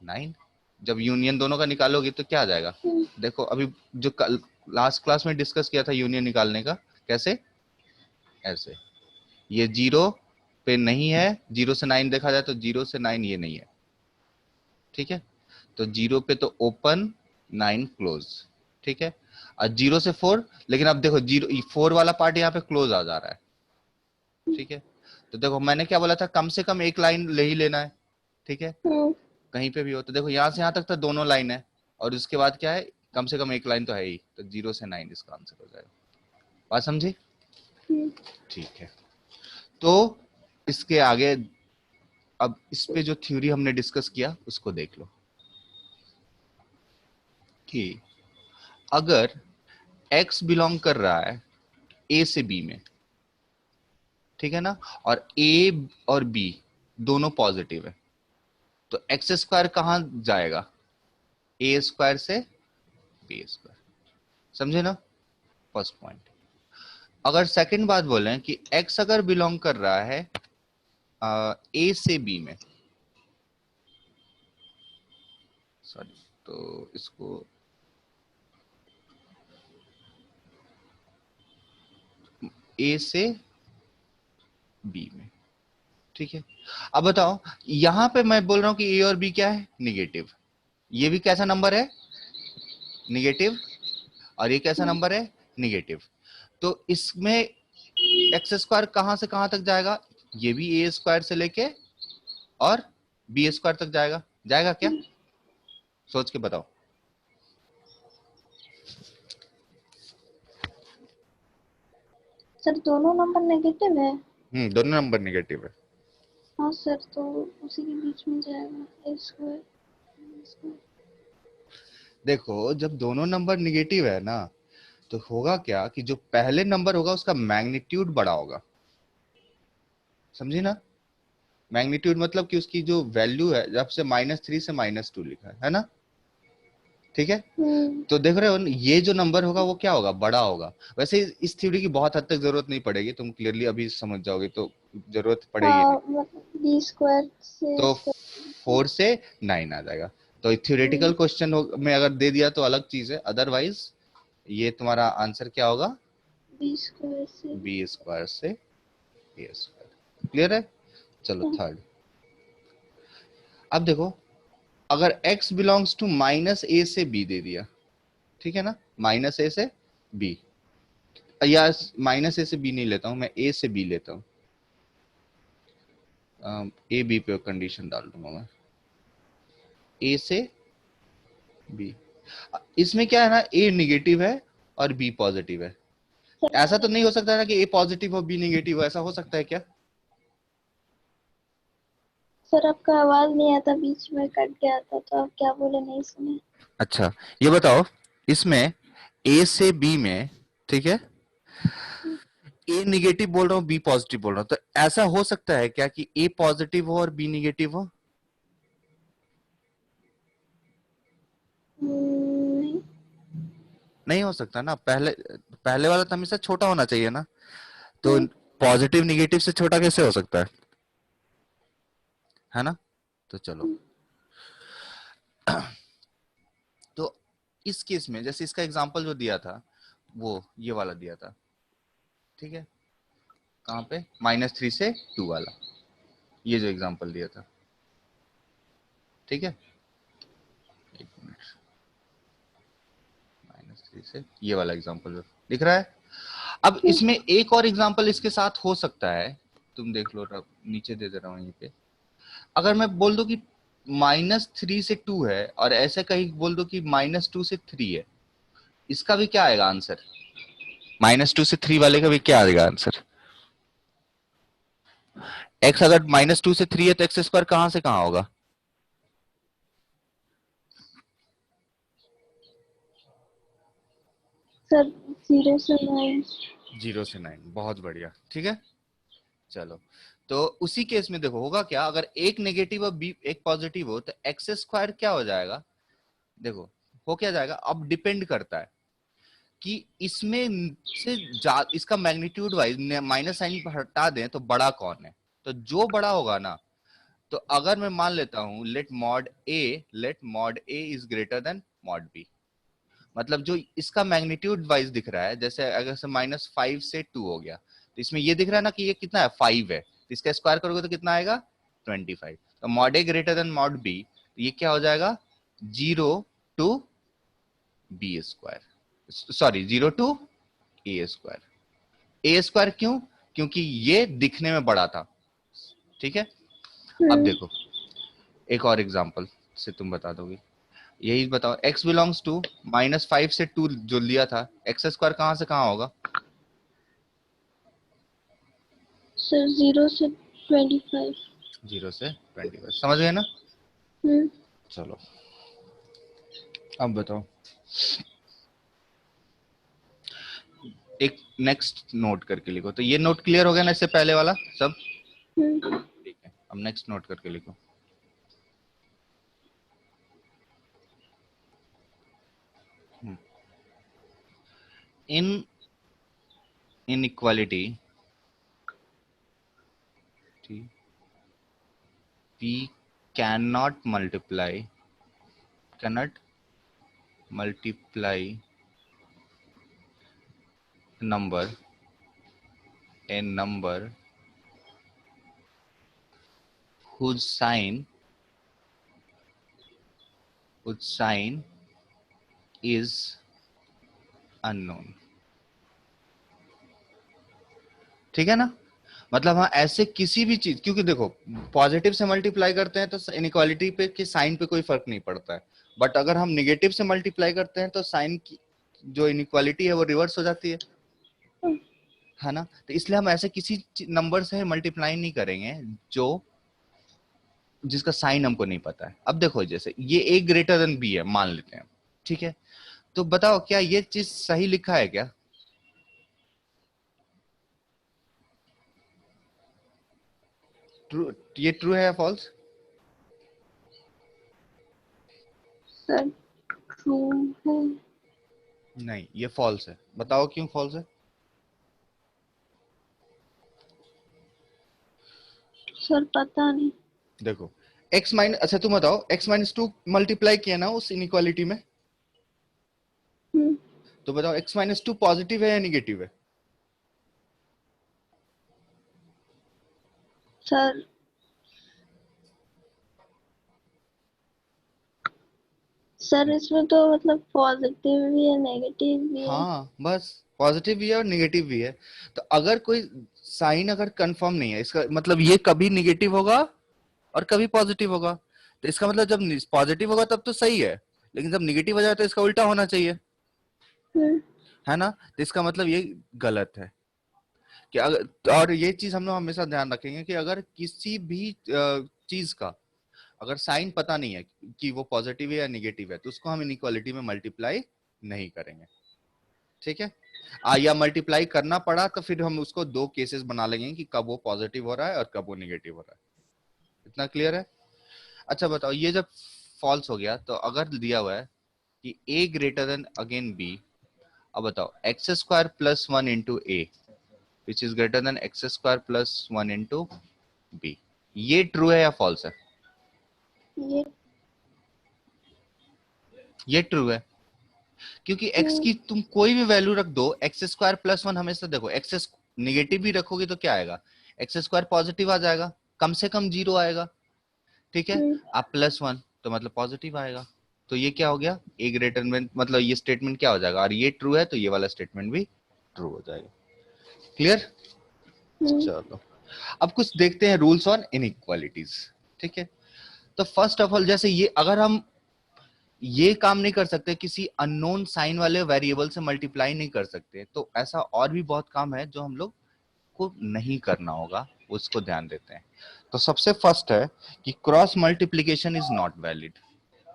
9। जब यूनियन दोनों का निकालोगे तो क्या आ जाएगा? देखो अभी जो कल लास्ट क्लास में डिस्कस किया था यूनियन निकालने का, कैसे, ऐसे, ये 0 पे नहीं है, 0 से 9 देखा जाए तो 0 से 9 ये नहीं है, ठीक है। तो 0 पे तो ओपन, 9 क्लोज, ठीक है। और 0 से 4, लेकिन अब देखो 4 वाला पार्ट यहाँ पे क्लोज आ जा रहा है, ठीक है। तो देखो मैंने क्या बोला था, कम से कम एक लाइन ले ही लेना है, ठीक है, हाँ। कहीं पे भी हो। तो देखो यहाँ से यहाँ तक तो दोनों लाइन है, और उसके बाद क्या है, कम से कम एक लाइन तो है ही, तो 0 से 9 इसका आंसर हो जाएगा। बात समझे? ठीक है। तो इसके आगे, अब इस पे जो थ्योरी हमने डिस्कस किया उसको देख लो, कि अगर x बिलोंग कर रहा है a से b में, ठीक है ना, और a और b दोनों पॉजिटिव है, तो एक्स स्क्वायर कहां जाएगा? ए स्क्वायर से बी स्क्वायर। समझे ना, फर्स्ट पॉइंट। अगर सेकंड बात बोले कि x अगर बिलोंग कर रहा है ए से बी में, सॉरी, तो इसको ए से बी में, ठीक है। अब बताओ, यहां पे मैं बोल रहा हूं कि ए और बी क्या है, निगेटिव। ये भी कैसा नंबर है, निगेटिव। और ये कैसा नंबर है, निगेटिव। तो इसमें एक्स स्क्वायर कहां से कहां तक जाएगा? ये भी ए स्क्वायर से लेके और बी स्क्वायर तक जाएगा, जाएगा क्या? सोच के बताओ। सर दोनों नंबर नेगेटिव है। दोनों नंबर निगेटिव है। हाँ सर, तो उसी के बीच में जाएगा ए स्क्वायर। देखो जब दोनों नंबर निगेटिव है ना, तो होगा क्या कि जो पहले नंबर होगा उसका मैग्नीट्यूड बड़ा होगा, समझी ना। मैग्नीट्यूड मतलब कि उसकी जो वैल्यू है, जब से -3 से -2 लिखा है ना, ठीक है। तो देख रहे हो ये जो नंबर होगा वो क्या होगा, बड़ा होगा। वैसे इस थ्योरी की बहुत हद तक जरूरत नहीं पड़ेगी, तुम क्लियरली अभी समझ जाओगे तो जरूरत पड़ेगी नहीं। हाँ मतलब बी स्क्वायर से तो 4 से 9 आ जाएगा। तो थ्योरेटिकल क्वेश्चन में अगर दे दिया तो अलग चीज है, अदरवाइज ये तुम्हारा आंसर क्या होगा, बी स्क्वायर से बी स्क्वायर से ए स्क्वायर। क्लियर है। चलो थर्ड। अब देखो, अगर x बिलोंग्स टू -a से b दे दिया, ठीक है ना, -a से b, या -a से b नहीं लेता हूं मैं, a से b लेता हूं। ए बी पे कंडीशन डाल दूंगा मैं, a से b। इसमें क्या है ना, a निगेटिव है और b पॉजिटिव है। ऐसा तो नहीं हो सकता ना कि a पॉजिटिव हो b निगेटिव हो, ऐसा हो सकता है क्या? सर आपका आवाज नहीं आता, बीच में कट गया था, तो आप क्या बोले नहीं सुने। अच्छा, ये बताओ, इसमें a से b में, ठीक है, ए निगेटिव बोल रहा हूँ बी पॉजिटिव बोल रहा हूँ, तो ऐसा हो सकता है क्या कि ए पॉजिटिव हो और बी निगेटिव हो? नहीं। नहीं हो सकता ना, पहले पहले वाला तो हमेशा छोटा होना चाहिए ना, तो हम्म, पॉजिटिव निगेटिव से छोटा कैसे हो सकता है ना। तो चलो, तो इस केस में जैसे इसका एग्जांपल जो दिया था वो ये वाला दिया था, ठीक है, कहाँ पे, -3 से 2 वाला, ये जो एग्जांपल दिया था, ठीक है, एक मिनट, -3 से ये वाला एग्जांपल जो दिख रहा है। अब इसमें एक और एग्जांपल इसके साथ हो सकता है, तुम देख लो, नीचे दे रहा हूं यहीं पे। अगर मैं बोल दूं कि -3 से 2 है, और ऐसे कहीं बोल दो कि -2 से 3 है, इसका भी क्या आएगा आंसर, -2 से 3 वाले का भी क्या आएगा आंसर? x अगर -2 से 3 है तो एक्स स्क्वायर कहां से कहां होगा? सर 0 से 9। 0 से 9, बहुत बढ़िया, ठीक है। चलो, तो उसी केस में देखो होगा क्या, अगर एक नेगेटिव और बी एक पॉजिटिव हो तो एक्स स्क्वायर क्या हो जाएगा, देखो हो क्या जाएगा, अब डिपेंड करता है कि इसमें से इसका मैग्नीट्यूड वाइज माइनस साइन हटा दें तो बड़ा कौन है। तो जो बड़ा होगा ना, तो अगर मैं मान लेता हूं let mod A is greater than mod B, मतलब जो इसका मैग्नीट्यूड वाइज दिख रहा है, जैसे अगर से -5 से 2 हो गया, तो इसमें ये दिख रहा है ना कि ये कितना है, 5 है, तो इसका स्क्वायर करोगे तो कितना आएगा, 25। तो mod A greater than mod B, तो ये क्या हो जाएगा, 0 to B square, sorry 0 to A square. A square क्यों, क्योंकि ये दिखने में बड़ा था, ठीक है। अब देखो, एक और एग्जांपल से तुम बता दोगे, यही बताओ, x बिलोंग्स टू -5 से 2 जो लिया था, एक्स स्क्वायर कहां से कहां होगा? सर 0 से 25। 0 से 25, समझ गए ना। हम्म। चलो, अब बताओ, एक नेक्स्ट नोट करके लिखो। तो ये नोट क्लियर हो गया ना इससे पहले वाला सब, ठीक है। अब नेक्स्ट नोट करके लिखो, इन inequality we cannot multiply number a number whose sign is unknown, ठीक है ना। मतलब हाँ, ऐसे किसी भी चीज, क्योंकि देखो पॉजिटिव से मल्टीप्लाई करते हैं तो इनइक्वालिटी पे के साइन पे कोई फर्क नहीं पड़ता है, बट अगर हम निगेटिव से मल्टीप्लाई करते हैं तो साइन की जो इनइक्वालिटी है वो रिवर्स हो जाती है ना। तो इसलिए हम ऐसे किसी नंबर से मल्टीप्लाई नहीं करेंगे जो जिसका साइन हमको नहीं पता है। अब देखो, जैसे ये ए ग्रेटर देन बी है मान लेते हैं, ठीक है, तो बताओ क्या ये चीज सही लिखा है क्या? ट्रू, ये ट्रू है या फॉल्स? सर ट्रू है। नहीं, ये फॉल्स है। बताओ क्यों फॉल्स है? सर पता नहीं। देखो, x माइनस, अच्छा तुम बताओ, x-2 मल्टीप्लाई किया ना उस इनइक्वालिटी में, हम्म, तो बताओ x-2 पॉजिटिव है या निगेटिव है? सर सर इसमें तो मतलब पॉजिटिव भी है नेगेटिव भी है। हाँ बस, पॉजिटिव भी है और निगेटिव भी है। तो अगर कोई साइन अगर कंफर्म नहीं है, इसका मतलब ये कभी निगेटिव होगा और कभी पॉजिटिव होगा। तो इसका मतलब जब पॉजिटिव होगा तब तो सही है, लेकिन जब निगेटिव हो जाए तो इसका उल्टा होना चाहिए, हम्म, है ना? तो इसका मतलब ये गलत है कि अगर, और ये चीज हम लोग हमेशा ध्यान रखेंगे कि अगर किसी भी चीज का अगर साइन पता नहीं है कि वो पॉजिटिव है या निगेटिव है, तो उसको हम इनइक्वालिटी में मल्टीप्लाई नहीं करेंगे, ठीक है? या मल्टीप्लाई करना पड़ा तो फिर हम उसको दो केसेस बना लेंगे कि कब वो पॉजिटिव हो रहा है और कब वो निगेटिव हो रहा है। इतना क्लियर है? अच्छा बताओ, ये जब फॉल्स हो गया तो अगर दिया हुआ है कि a greater than again b, अब बताओ X square plus one into A which is greater than X square plus one into B, ये ट्रू है या फॉल्स है? ये ये ट्रू है, क्योंकि x हम्म, की तुम कोई भी वैल्यू रख दो, एक्स स्क्वायर प्लस वन हमेशा, देखो एक्स निगेटिव भी रखोगे तो क्या आएगा, एक्स स्क्वायर पॉजिटिव आ जाएगा, कम से कम जीरो आएगा, ठीक है? हम्म, आप प्लस वन तो मतलब पॉजिटिव आएगा। तो ये क्या हो गया, ए ग्रेटर देन, मतलब ये स्टेटमेंट क्या हो जाएगा, और ये ट्रू है तो ये वाला स्टेटमेंट भी ट्रू हो जाएगा। क्लियर? हम्म, चलो, अब कुछ देखते हैं रूल्स ऑन इनइक्वालिटीज, ठीक है? तो फर्स्ट ऑफ ऑल, जैसे ये अगर हम ये काम नहीं कर सकते, किसी अननोन साइन वाले वेरिएबल से मल्टीप्लाई नहीं कर सकते, तो ऐसा और भी बहुत काम है जो हम लोग को नहीं करना होगा, उसको ध्यान देते हैं। तो सबसे फर्स्ट है कि cross multiplication is not valid.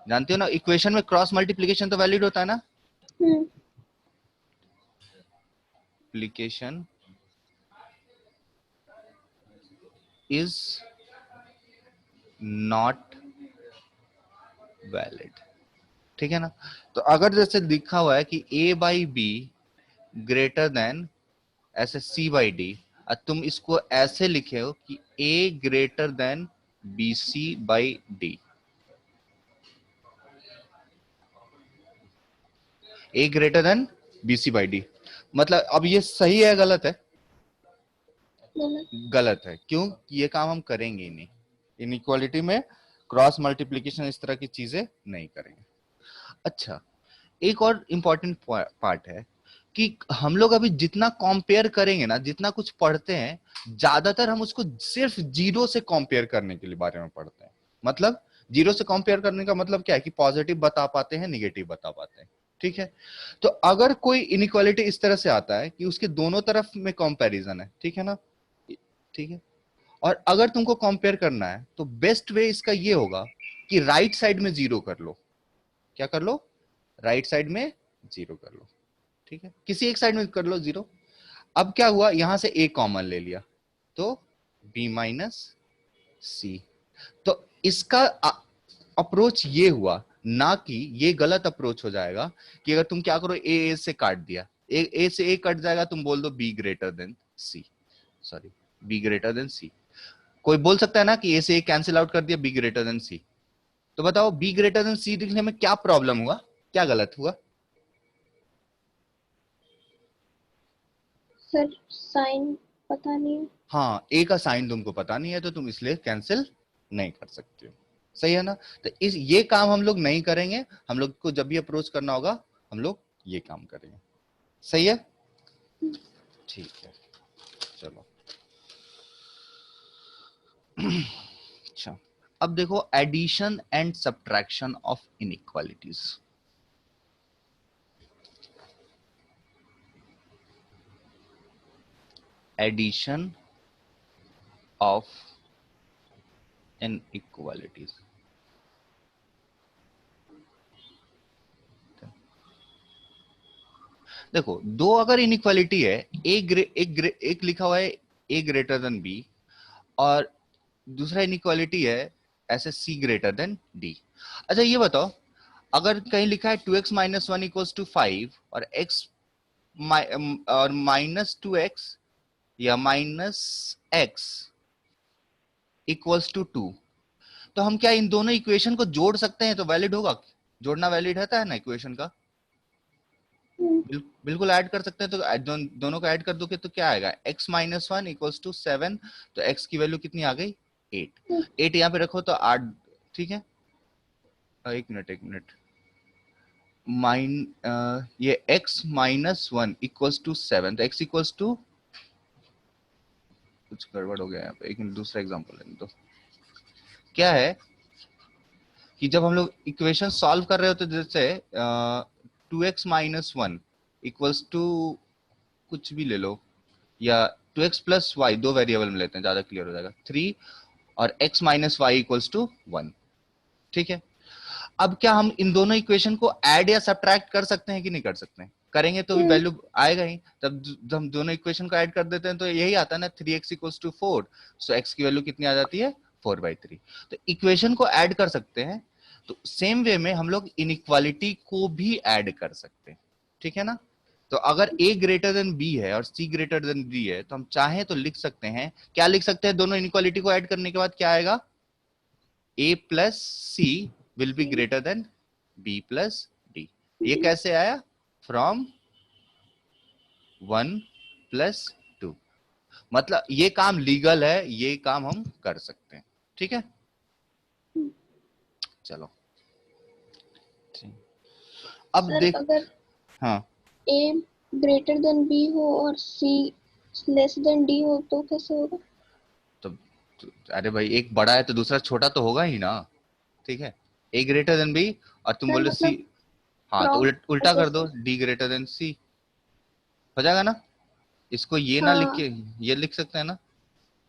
जानते हो ना, इक्वेशन में क्रॉस मल्टीप्लीकेशन तो वैलिड होता है ना? हम्म, एप्लीकेशन इज नॉट वैलिड, ठीक है ना? तो अगर जैसे लिखा हुआ है कि a by B greater than ऐसे c बाई डी, और तुम इसको ऐसे लिखे हो कि a greater than B C by D, a greater than B C by D, मतलब अब ये सही है गलत है? गलत। गलत है। क्यों? ये काम हम करेंगे ही नहीं, इनइक्वालिटी में क्रॉस मल्टीप्लीकेशन इस तरह की चीजें नहीं करेंगे। अच्छा, एक और इम्पोर्टेंट पार्ट है कि हम लोग अभी जितना कंपेयर करेंगे ना, जितना कुछ पढ़ते हैं, ज्यादातर हम उसको सिर्फ जीरो से कंपेयर करने के लिए बारे में पढ़ते हैं। मतलब जीरो से कंपेयर करने का मतलब क्या है कि पॉजिटिव बता पाते हैं, निगेटिव बता पाते हैं, ठीक है? तो अगर कोई इनइक्वालिटी इस तरह से आता है कि उसके दोनों तरफ में कंपैरिजन है, ठीक है ना, ठीक है, और अगर तुमको कंपेयर करना है तो बेस्ट वे इसका ये होगा कि राइट साइड में जीरो कर लो। क्या कर लो? राइट साइड में जीरो कर लो, ठीक है? किसी एक साइड में कर लो जीरो। अब क्या हुआ, यहां से ए कॉमन ले लिया तो बी माइनस सी। तो इसका अप्रोच ये हुआ, ना कि ये गलत अप्रोच हो जाएगा कि अगर तुम क्या करो, ए से काट दिया, ए से ए कट जाएगा, तुम बोल दो B greater than C, sorry B greater than C. कोई बोल सकता है ना कि ए से ए कैंसिल आउट कर दिया, बी ग्रेटर देन सी। तो बताओ बी ग्रेटर देन सी लिखने में क्या प्रॉब्लम हुआ, क्या गलत हुआ? सर साइन पता नहीं। हाँ, ए का साइन तुमको पता नहीं है तो तुम इसलिए कैंसिल नहीं कर सकते हो, सही है ना? तो इस ये काम हम लोग नहीं करेंगे, हम लोग को जब भी अप्रोच करना होगा हम लोग ये काम करेंगे, सही है? ठीक है, चलो। अच्छा, अब देखो addition and subtraction of inequalities. Addition of inequalities, देखो दो अगर इनइक्वालिटी है, एक लिखा हुआ है ए ग्रेटर देन बी, और दूसरा इनइक्वालिटी है ऐसे c ग्रेटर देन d। अच्छा ये बताओ, अगर कहीं लिखा है 2x minus one equals to 5 और x और माइनस 2x या माइनस x इक्वल्स टू 2, तो हम क्या इन दोनों इक्वेशन को जोड़ सकते हैं? तो वैलिड होगा, जोड़ना वैलिड रहता है ना इक्वेशन का। बिल्कुल ऐड कर सकते हैं। तो दोनों को ऐड कर दोगे तो क्या आएगा, x minus one equals to 7, तो x की वैल्यू कितनी आ गई, 8। 8 यहाँ पे रखो तो 8, ठीक है। एक मिनट, ये x minus one equals to 7, तो x इक्वल्स टू, कुछ गड़बड़ हो गया यहाँ पे, एक मिनट दूसरा एग्जांपल लेने दो। क्या है कि जब हम लोग इक्वेशन सॉल्व कर रहे होते, जैसे 2x minus one equals to कुछ भी ले लो, या 2x प्लस वाई, दो वेरिएबल में लेते हैं, ज्यादा क्लियर हो जाएगा, 3 और x minus Y equals to 1, ठीक है। अब क्या हम इन दोनों इक्वेशन को ऐड या सब्ट्रैक्ट कर सकते हैं कि नहीं कर सकते हैं? करेंगे तो भी वैल्यू आएगा ही। तब जब हम दोनों इक्वेशन को ऐड कर देते हैं तो यही आता है ना, 3x equals to 4, so x की वैल्यू कितनी आ जाती है, 4/3। तो इक्वेशन को ऐड कर सकते हैं, तो सेम वे में हम लोग इनइक्वालिटी को भी ऐड कर सकते हैं, ठीक है ना। तो अगर a ग्रेटर देन b है और c ग्रेटर देन d है, तो हम चाहें तो लिख सकते हैं, क्या लिख सकते हैं, दोनों इनइक्वालिटी को ऐड करने के बाद क्या आएगा, a plus c will be greater than b plus d। ये कैसे आया, फ्रॉम 1 प्लस 2। मतलब ये काम लीगल है, ये काम हम कर सकते हैं, ठीक है। चलो अब सर देख, अगर हाँ a ग्रेटर देन b हो और c लेस देन d हो तो कैसे होगा? तो अरे भाई, एक बड़ा है तो दूसरा छोटा तो होगा ही ना, ठीक है। a ग्रेटर देन b और तुम सर बोले c, मतलब हाँ तो फ्रॉम, उल्टा अच्छा कर दो, d ग्रेटर देन c हो जाएगा ना। इसको ये ना लिख हाँ के ये लिख सकते हैं ना,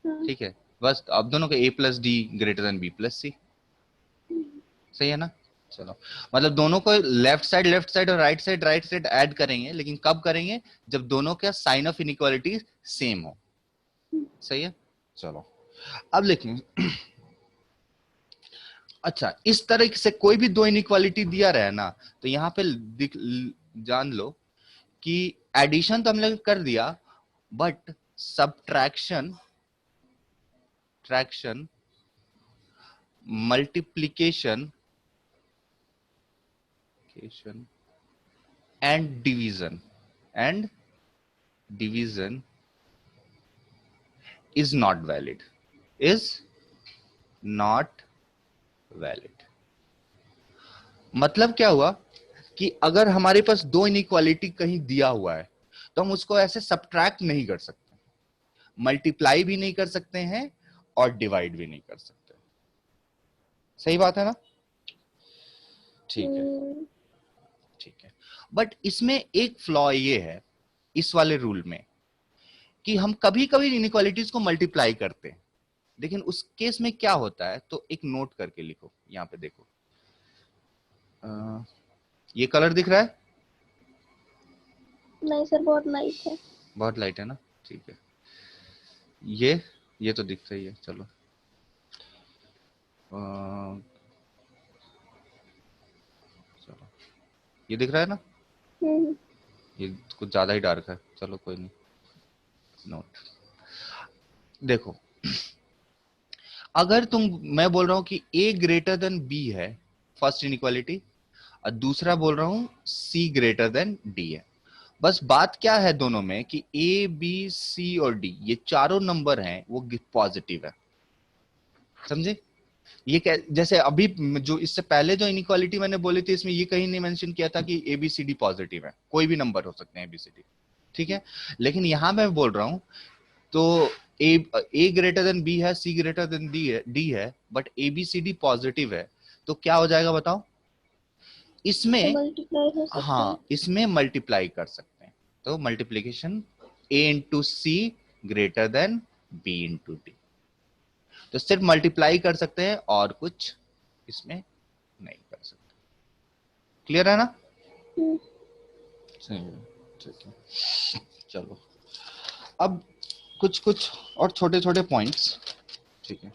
हाँ। ठीक है। बस अब दोनों के a plus D greater than b plus C, सही है ना। चलो, मतलब दोनों को लेफ्ट साइड और राइट साइड ऐड करेंगे, लेकिन कब करेंगे, जब दोनों का साइन ऑफ इनइक्वालिटी सेम हो, सही है। चलो अब लिखें। अच्छा, इस तरह से कोई भी दो इनइक्वालिटी दिया रहे ना, तो यहाँ पे जान लो कि एडिशन तो हमने कर दिया, but subtraction, traction, multiplication and division is not valid, is not valid। मतलब क्या हुआ कि अगर हमारे पास दो इनइक्वालिटी कहीं दिया हुआ है, तो हम उसको ऐसे सब्ट्रैक्ट नहीं कर सकते, मल्टीप्लाई भी नहीं कर सकते हैं और डिवाइड भी नहीं कर सकते। सही बात है ना, ठीक है, ठीक है। बट इसमें एक फ्लॉ ये है इस वाले रूल में, कि हम कभी कभी इनइक्वालिटीज को मल्टीप्लाई करते हैं, लेकिन उस केस में क्या होता है, तो एक नोट करके लिखो, यहां पे देखो, ये कलर दिख रहा है, नहीं सर बहुत लाइट है। बहुत लाइट है ना, ठीक है। ये तो दिख रही है, चलो चलो, ये दिख रहा है ना, हम्म ये कुछ ज्यादा ही डार्क है, चलो कोई नहीं, नोट। देखो, अगर मैं बोल रहा हूं कि a ग्रेटर देन b है, फर्स्ट इनइक्वालिटी, और दूसरा बोल रहा हूं c ग्रेटर देन d है। बस बात क्या है दोनों में कि a b c और d ये चारों नंबर हैं वो पॉजिटिव है, समझे। ये क्या, जैसे अभी जो इससे पहले जो इनइक्वालिटी मैंने बोली थी, इसमें ये कहीं नहीं मेंशन किया था कि एबीसीडी पॉजिटिव है, कोई भी नंबर हो सकते हैं एबीसीडी, ठीक है। लेकिन यहां मैं बोल रहा हूं, तो ए ग्रेटर देन बी है, सी ग्रेटर देन डी है, बट एबीसीडी पॉजिटिव है, तो क्या हो जाएगा बताओ, तो इसमें, मल्टीप्लाई हो सकता है। हाँ इसमें मल्टीप्लाई कर सकते हैं, तो multiplication A into C greater than B into D, तो सिर्फ मल्टीप्लाई कर सकते हैं और कुछ इसमें नहीं कर सकते। क्लियर है ना, हम्म, सही है, ठीक है। चलो अब कुछ कुछ और छोटे छोटे पॉइंट्स, ठीक है।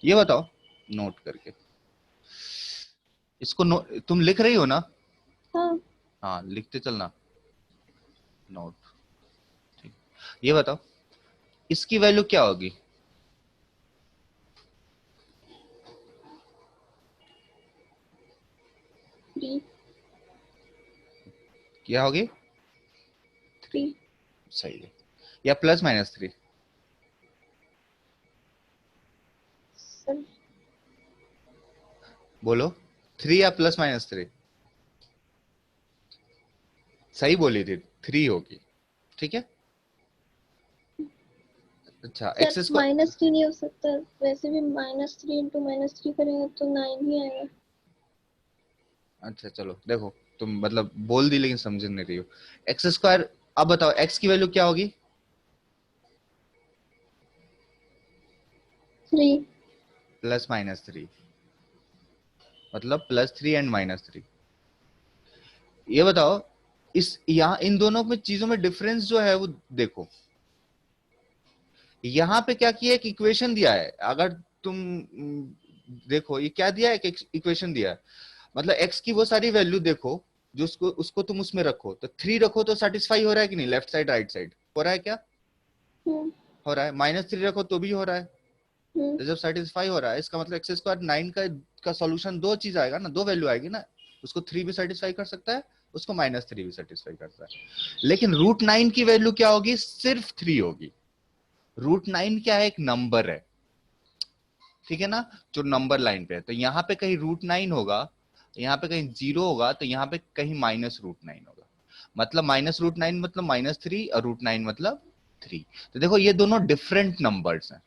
ये बताओ नोट करके, इसको तुम लिख रही हो ना? हाँ हाँ लिखते चलना, नोट। ठीक, ये बताओ इसकी वैल्यू क्या होगी? 3। क्या होगी? 3 सही है। या प्लस माइनस थ्री? सर। बोलो, थ्री या प्लस माइनस थ्री? सही बोली थी, थ्री होगी। ठीक है। अच्छा सर एक्स स्क्वायर, -3 नहीं हो सकता, वैसे भी -3 इंटू -3 करेंगे तो 9 ही आएगा। अच्छा चलो देखो, तुम मतलब बोल दी लेकिन समझ नहीं रही हो। एक्स स्क्वायर, अब बताओ एक्स की वैल्यू क्या होगी? 3। प्लस माइनस थ्री, मतलब plus three and minus three. ये बताओ इस यहाँ इन दोनों में चीजों में डिफरेंस जो है वो देखो। यहाँ पे क्या किया, एक इक्वेशन दिया है, अगर तुम देखो ये क्या दिया है, एक इक्वेशन दिया है। मतलब एक्स की वो सारी वैल्यू देखो जो उसको उसको तुम उसमें रखो, तो थ्री रखो तो सेटिस्फाई हो रहा है कि नहीं, लेफ्ट साइड राइट साइड हो रहा है क्या? हम्म। हो रहा है। माइनस थ्री रखो तो भी हो रहा है। हम्म। तो जब सेटिस्फाई हो रहा है इसका मतलब एक्स स्क्वायर नाइन का सॉल्यूशन दो चीज आएगा ना, दो वैल्यू आएगी ना। उसको थ्री भी सेटिस्फाई कर सकता है, उसको माइनस थ्री भी सेटिस्फाई करता है। लेकिन रूट नाइन की वैल्यू क्या होगी? सिर्फ थ्री होगी। रूट नाइन क्या है? एक नंबर है, ठीक है ना, जो नंबर लाइन पे है। तो यहाँ पे कहीं रूट नाइन होगा, यहाँ पे कहीं जीरो होगा, तो यहाँ पे कहीं माइनस रूट नाइन होगा। मतलब माइनस रूट नाइन मतलब माइनस थ्री, और रूट नाइन मतलब थ्री। तो देखो ये दोनों डिफरेंट नंबर्स हैं।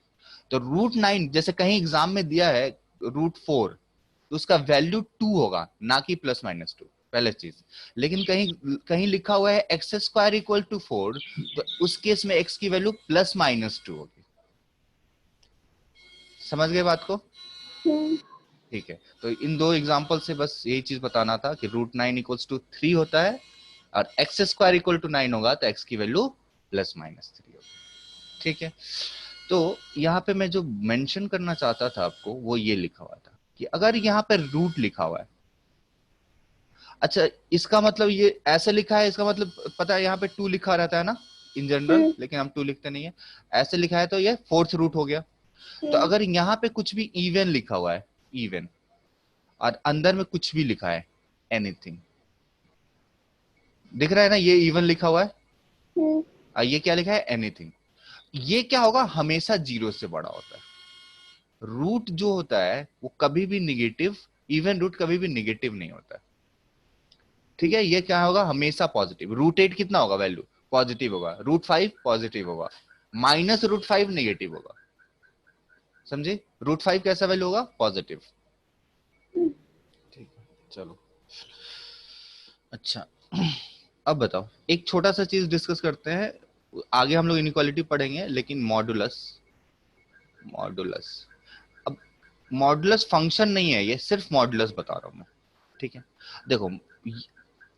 तो रूट नाइन जैसे कहीं एग्जाम में दिया है रूट फोर, तो उसका वैल्यू टू होगा, ना कि प्लस माइनस टू, पहले चीज। लेकिन कहीं कहीं लिखा हुआ है X square equal to four, तो उस केस में एक्स की वैल्यू प्लस माइनस टू होगी। समझ गए बात को? हम्म। ठीक है, तो इन दो एग्जाम्पल से बस यही चीज बताना था कि root nine equals to three होता है, और X square equal to nine होगा तो एक्स की वैल्यू प्लस माइनस थ्री होगी। ठीक है। तो यहाँ पे मैं जो मेंशन करना चाहता था आपको वो ये लिखा हुआ था कि अगर यहाँ पे रूट लिखा हुआ है, अच्छा इसका मतलब ये ऐसे लिखा है, इसका मतलब पता है यहाँ पे टू लिखा रहता है ना इन जनरल, हम्म। लेकिन हम टू लिखते नहीं है। ऐसे लिखा है तो ये फोर्थ रूट हो गया। तो हम्म। अगर यहाँ पे कुछ भी इवन लिखा हुआ है, इवन, और अंदर में कुछ भी लिखा है एनीथिंग, दिख रहा है ना, ये इवन लिखा हुआ है हम्म। और ये क्या लिखा है? एनीथिंग। ये क्या होगा? हमेशा जीरो से बड़ा होता है। रूट जो होता है वो कभी भी निगेटिव, इवन रूट कभी भी निगेटिव नहीं होता है। ठीक है, ये क्या होगा? हमेशा पॉजिटिव। रूट एट कितना होगा वैल्यू? पॉजिटिव होगा। रूट फाइव पॉजिटिव होगा, माइनस रूट फाइव निगेटिव होगा। समझे? रूट फाइव कैसा वैल्यू होगा? पॉजिटिव। हम्म। ठीक है चलो। अच्छा अब बताओ एक छोटा सा चीज डिस्कस करते हैं, आगे हम लोग इनइक्वालिटी पढ़ेंगे, लेकिन मॉडुलस। मॉडुलस, अब मॉडुलस फंक्शन नहीं है, ये सिर्फ मॉडुलस बता रहा हूं मैं। ठीक है, देखो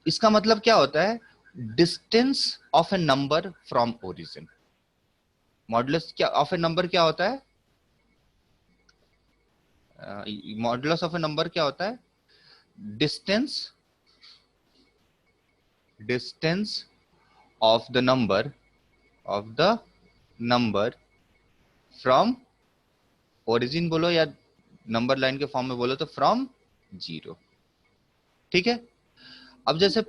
इसका मतलब क्या होता है? Distance of A number from origin. Modulus क्या ऑफ ए नंबर क्या होता है? मॉडुलस ऑफ ए नंबर क्या होता है? Distance, distance of the number, of the number from origin बोलो या नंबर लाइन के फॉर्म में बोलो तो फ्रॉम जीरो। ठीक है। अब जैसे,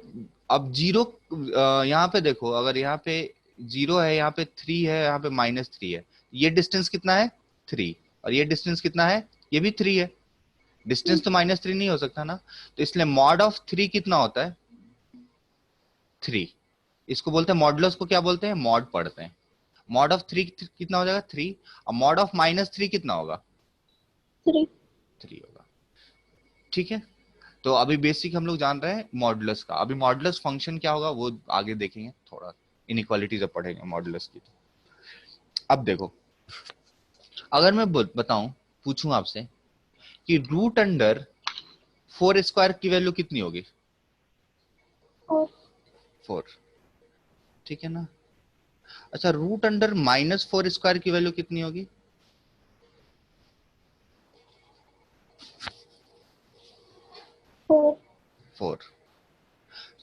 अब जीरो, यहाँ पे देखो, अगर यहाँ पे जीरो है, यहाँ पे थ्री है, यहाँ पे माइनस थ्री है, ये डिस्टेंस कितना है? थ्री। और ये डिस्टेंस कितना है? ये भी थ्री है। डिस्टेंस तो माइनस थ्री नहीं हो सकता ना, तो इसलिए मॉड ऑफ थ्री कितना होता है? थ्री। इसको बोलते हैं मॉडुलस को, क्या बोलते हैं? मॉड पढ़ते हैं। मॉड ऑफ थ्री कितना हो जाएगा? थ्री। और मॉड ऑफ माइनस थ्री कितना होगा? 3। थ्री होगा। ठीक है, तो अभी बेसिक हम लोग जान रहे हैं मॉडुलस का। अभी मॉडुलस फंक्शन क्या होगा वो आगे देखेंगे, थोड़ा इनइक्वालिटी जब पढ़ेंगे मॉडुलस की। तो अब देखो, अगर मैं बताऊं, पूछूं आपसे कि रूट अंडर फोर स्क्वायर की वैल्यू कितनी होगी? और फोर। ठीक है ना। अच्छा root under minus four square की वैल्यू कितनी होगी?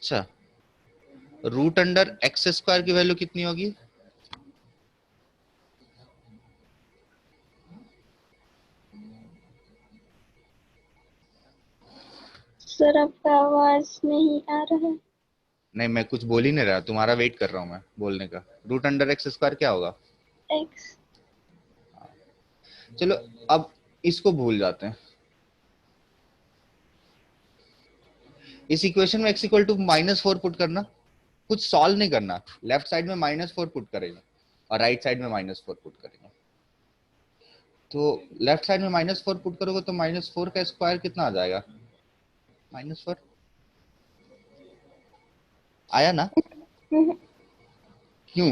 अच्छा, रूट अंडर एक्स स्क्वायर की वैल्यू कितनी होगी? सर आपका आवाज नहीं आ रहा है। नहीं, मैं कुछ बोल ही नहीं रहा, तुम्हारा वेट कर रहा हूं मैं बोलने का। रूट अंडर एक्स स्क्वायर क्या होगा? एक्स। चलो, अब इसको भूल जाते हैं। इस इक्वेशन में x इक्वल टू -4 पुट करना, कुछ सॉल्व नहीं करना। लेफ्ट साइड में -4 पुट करेंगे और राइट साइड में -4 पुट करेंगे। तो लेफ्ट साइड में -4 पुट करोगे तो -4 का स्क्वायर कितना आ जाएगा? -4 आया ना? क्यों?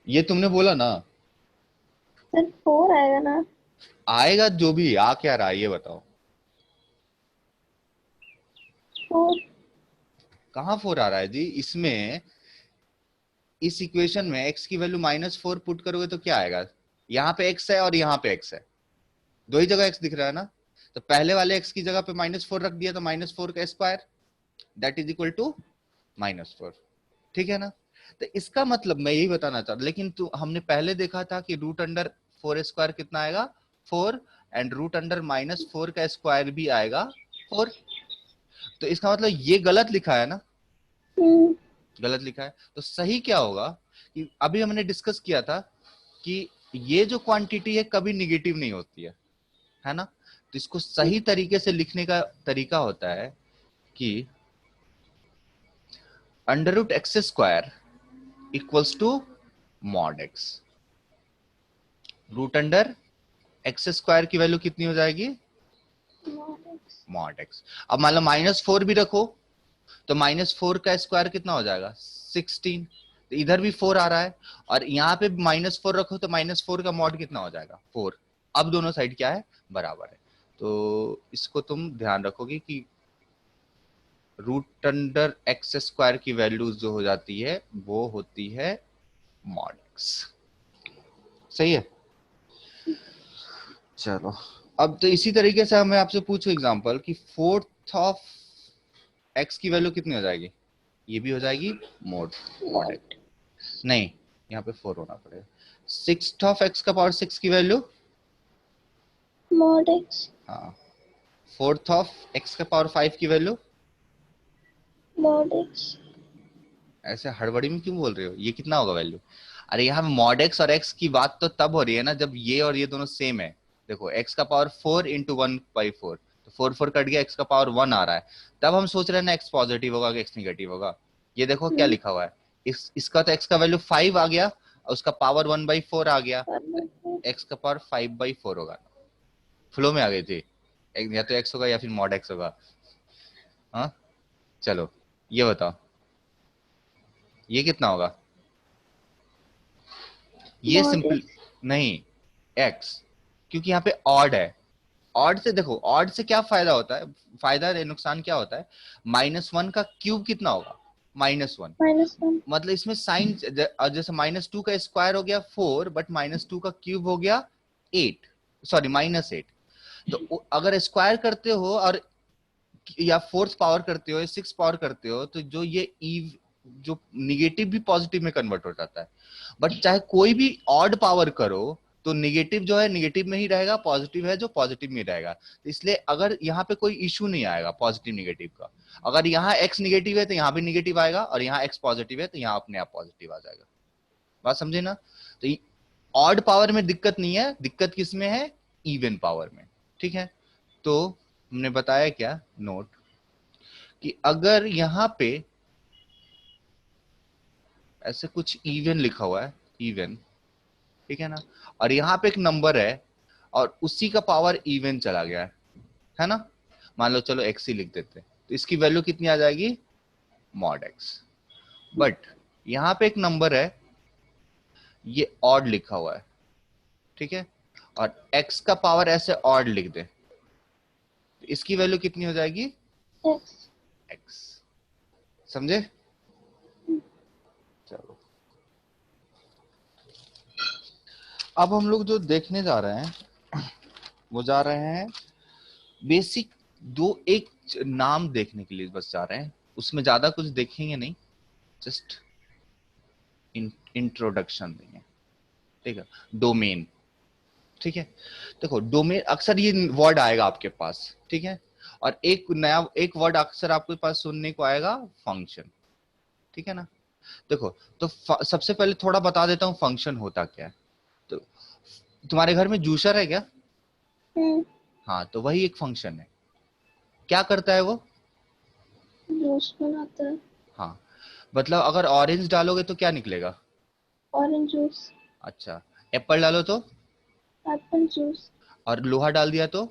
ये तुमने बोला ना। सर 4 आएगा ना। आएगा जो भी, आ क्या रहा है ये बताओ। 4। कहाँ 4 आ रहा है जी इसमें? इस इक्वेशन में x की वैल्यू -4 पुट करोगे तो क्या आएगा? यहाँ पे x है और यहाँ पे x है, दो ही जगह x दिख रहा है ना। तो पहले वाले x की जगह पे -4 रख दिया तो -4 का square, that is equal to -4। ठीक है ना? तो इसका मतलब मैं यही बताना चाहता, लेकिन तो हमने पहले देखा था कि रूट अंडर 4 स्क्वायर कितना आएगा? 4। एंड रूट अंडर -4 का स्क्वायर भी आएगा 4। तो इसका मतलब ये गलत लिखा है ना? गलत लिखा है। तो सही क्या होगा कि अभी हमने डिस्कस किया था कि ये जो क्वांटिटी है कभी निगेटिव नहीं होती है ना? तो इसको सही तरीके से लिखने का तरीका होता है कि under root X square equals to mod X. Root under X square की वैल्यू कितनी हो जाएगी? Mod X. अब मान लो -4 भी रखो तो -4 का स्क्वायर कितना हो जाएगा? 16। तो इधर भी 4 आ रहा है, और यहाँ पे -4 रखो तो -4 का मॉड कितना हो जाएगा? 4। अब दोनों साइड क्या है? बराबर है। तो इसको तुम ध्यान रखोगे कि रूट अंडर एक्स स्क्वायर की वैल्यू जो हो जाती है वो होती है मॉड एक्स। सही है? चलो, अब तो इसी तरीके से मैं आपसे पूछूं एग्जांपल कि फोर्थ ऑफ एक्स की वैल्यू कितनी हो जाएगी? ये भी हो जाएगी मॉड मॉड एक्स। नहीं, यहाँ पे 4 होना पड़ेगा। सिक्स्थ ऑफ एक्स का पावर 6 की वैल्यू? Mod x. हाँ। फोर्थ ऑफ एक्स का पावर 5 की वैल्यू? Mod x. ऐसे हड़बड़ी में क्यों बोल रहे हो? ये कितना होगा वैल्यू? अरे यहाँ मॉड एक्स और एक्स की बात तो तब हो रही है ना जब ये और ये दोनों सेम है। देखो, एक्स का पावर 4 इंटू 1/4, तो 4 कट गया, एक्स का पावर 1 आ रहा है। तब हम सोच रहे हैं ना एक्स पॉजिटिव होगा कि एक्स निगेटिव होगा। ये देखो क्या लिखा हुआ है, इसका तो एक्स का वैल्यू 5 आ गया और उसका पावर 1/4 आ गया, एक्स का पावर 5/4 होगा। फ्लो में आ गई थी। या तो एक्स होगा या फिर मॉड एक्स होगा। हाँ, चलो ये बताओ, ये कितना होगा? ये मॉड सिंपल एक्स। नहीं, एक्स, क्योंकि यहाँ पे ऑड है। ऑड से देखो, ऑड से क्या फायदा होता है, फायदा नुकसान क्या होता है? -1 का क्यूब कितना होगा? -1। -1। मतलब इसमें साइन, जैसे -2 का स्क्वायर हो गया 4, बट -2 का क्यूब हो गया 8, सॉरी -8। तो अगर स्क्वायर करते हो और या फोर्थ पावर करते हो या सिक्स पावर करते हो तो जो ये ईव, जो निगेटिव भी पॉजिटिव में कन्वर्ट हो जाता है। बट चाहे कोई भी ऑड पावर करो तो निगेटिव जो है निगेटिव में ही रहेगा, पॉजिटिव है जो पॉजिटिव में रहेगा। तो इसलिए अगर यहाँ पे कोई इशू नहीं आएगा पॉजिटिव निगेटिव का। अगर यहाँ एक्स निगेटिव है तो यहाँ भी निगेटिव आएगा, और यहाँ एक्स पॉजिटिव है तो यहाँ अपने आप पॉजिटिव आ जाएगा। बात समझे ना? तो ऑड पावर में दिक्कत नहीं है, दिक्कत किस में है? इवन पावर में। ठीक है? तो हमने बताया क्या नोट, कि अगर यहाँ पे ऐसे कुछ इवन लिखा हुआ है, इवन, ठीक है ना, और यहाँ पे एक नंबर है और उसी का पावर इवन चला गया है ना, मान लो चलो एक्स ही लिख देते हैं, तो इसकी वैल्यू कितनी आ जाएगी? Mod x. बट यहाँ पे एक नंबर है, ये ऑड लिखा हुआ है, ठीक है, और एक्स का पावर ऐसे ऑड लिख दे, तो इसकी वैल्यू कितनी हो जाएगी? एक्स। एक्स। समझे? चलो, अब हम लोग जो देखने जा रहे हैं वो जा रहे हैं बेसिक, दो एक नाम देखने के लिए बस जा रहे हैं। उसमें ज्यादा कुछ देखेंगे नहीं, जस्ट इंट्रोडक्शन देंगे, ठीक है। डोमेन, ठीक है। देखो डोमेन अक्सर ये वर्ड आएगा आपके पास, ठीक है। और एक वर्ड अक्सर आपके पास सुनने को आएगा, फंक्शन, ठीक है ना। देखो तो सबसे पहले थोड़ा बता देता हूँ फंक्शन होता क्या है। तो तुम्हारे घर में जूसर है क्या? हाँ, तो वही एक फंक्शन है। क्या करता है वो? जूस बनाता है। हाँ, मतलब अगर ऑरेंज डालोगे तो क्या निकलेगा? Orange juice. अच्छा, एप्पल डालो तो? Apple juice. और लोहा डाल दिया तो?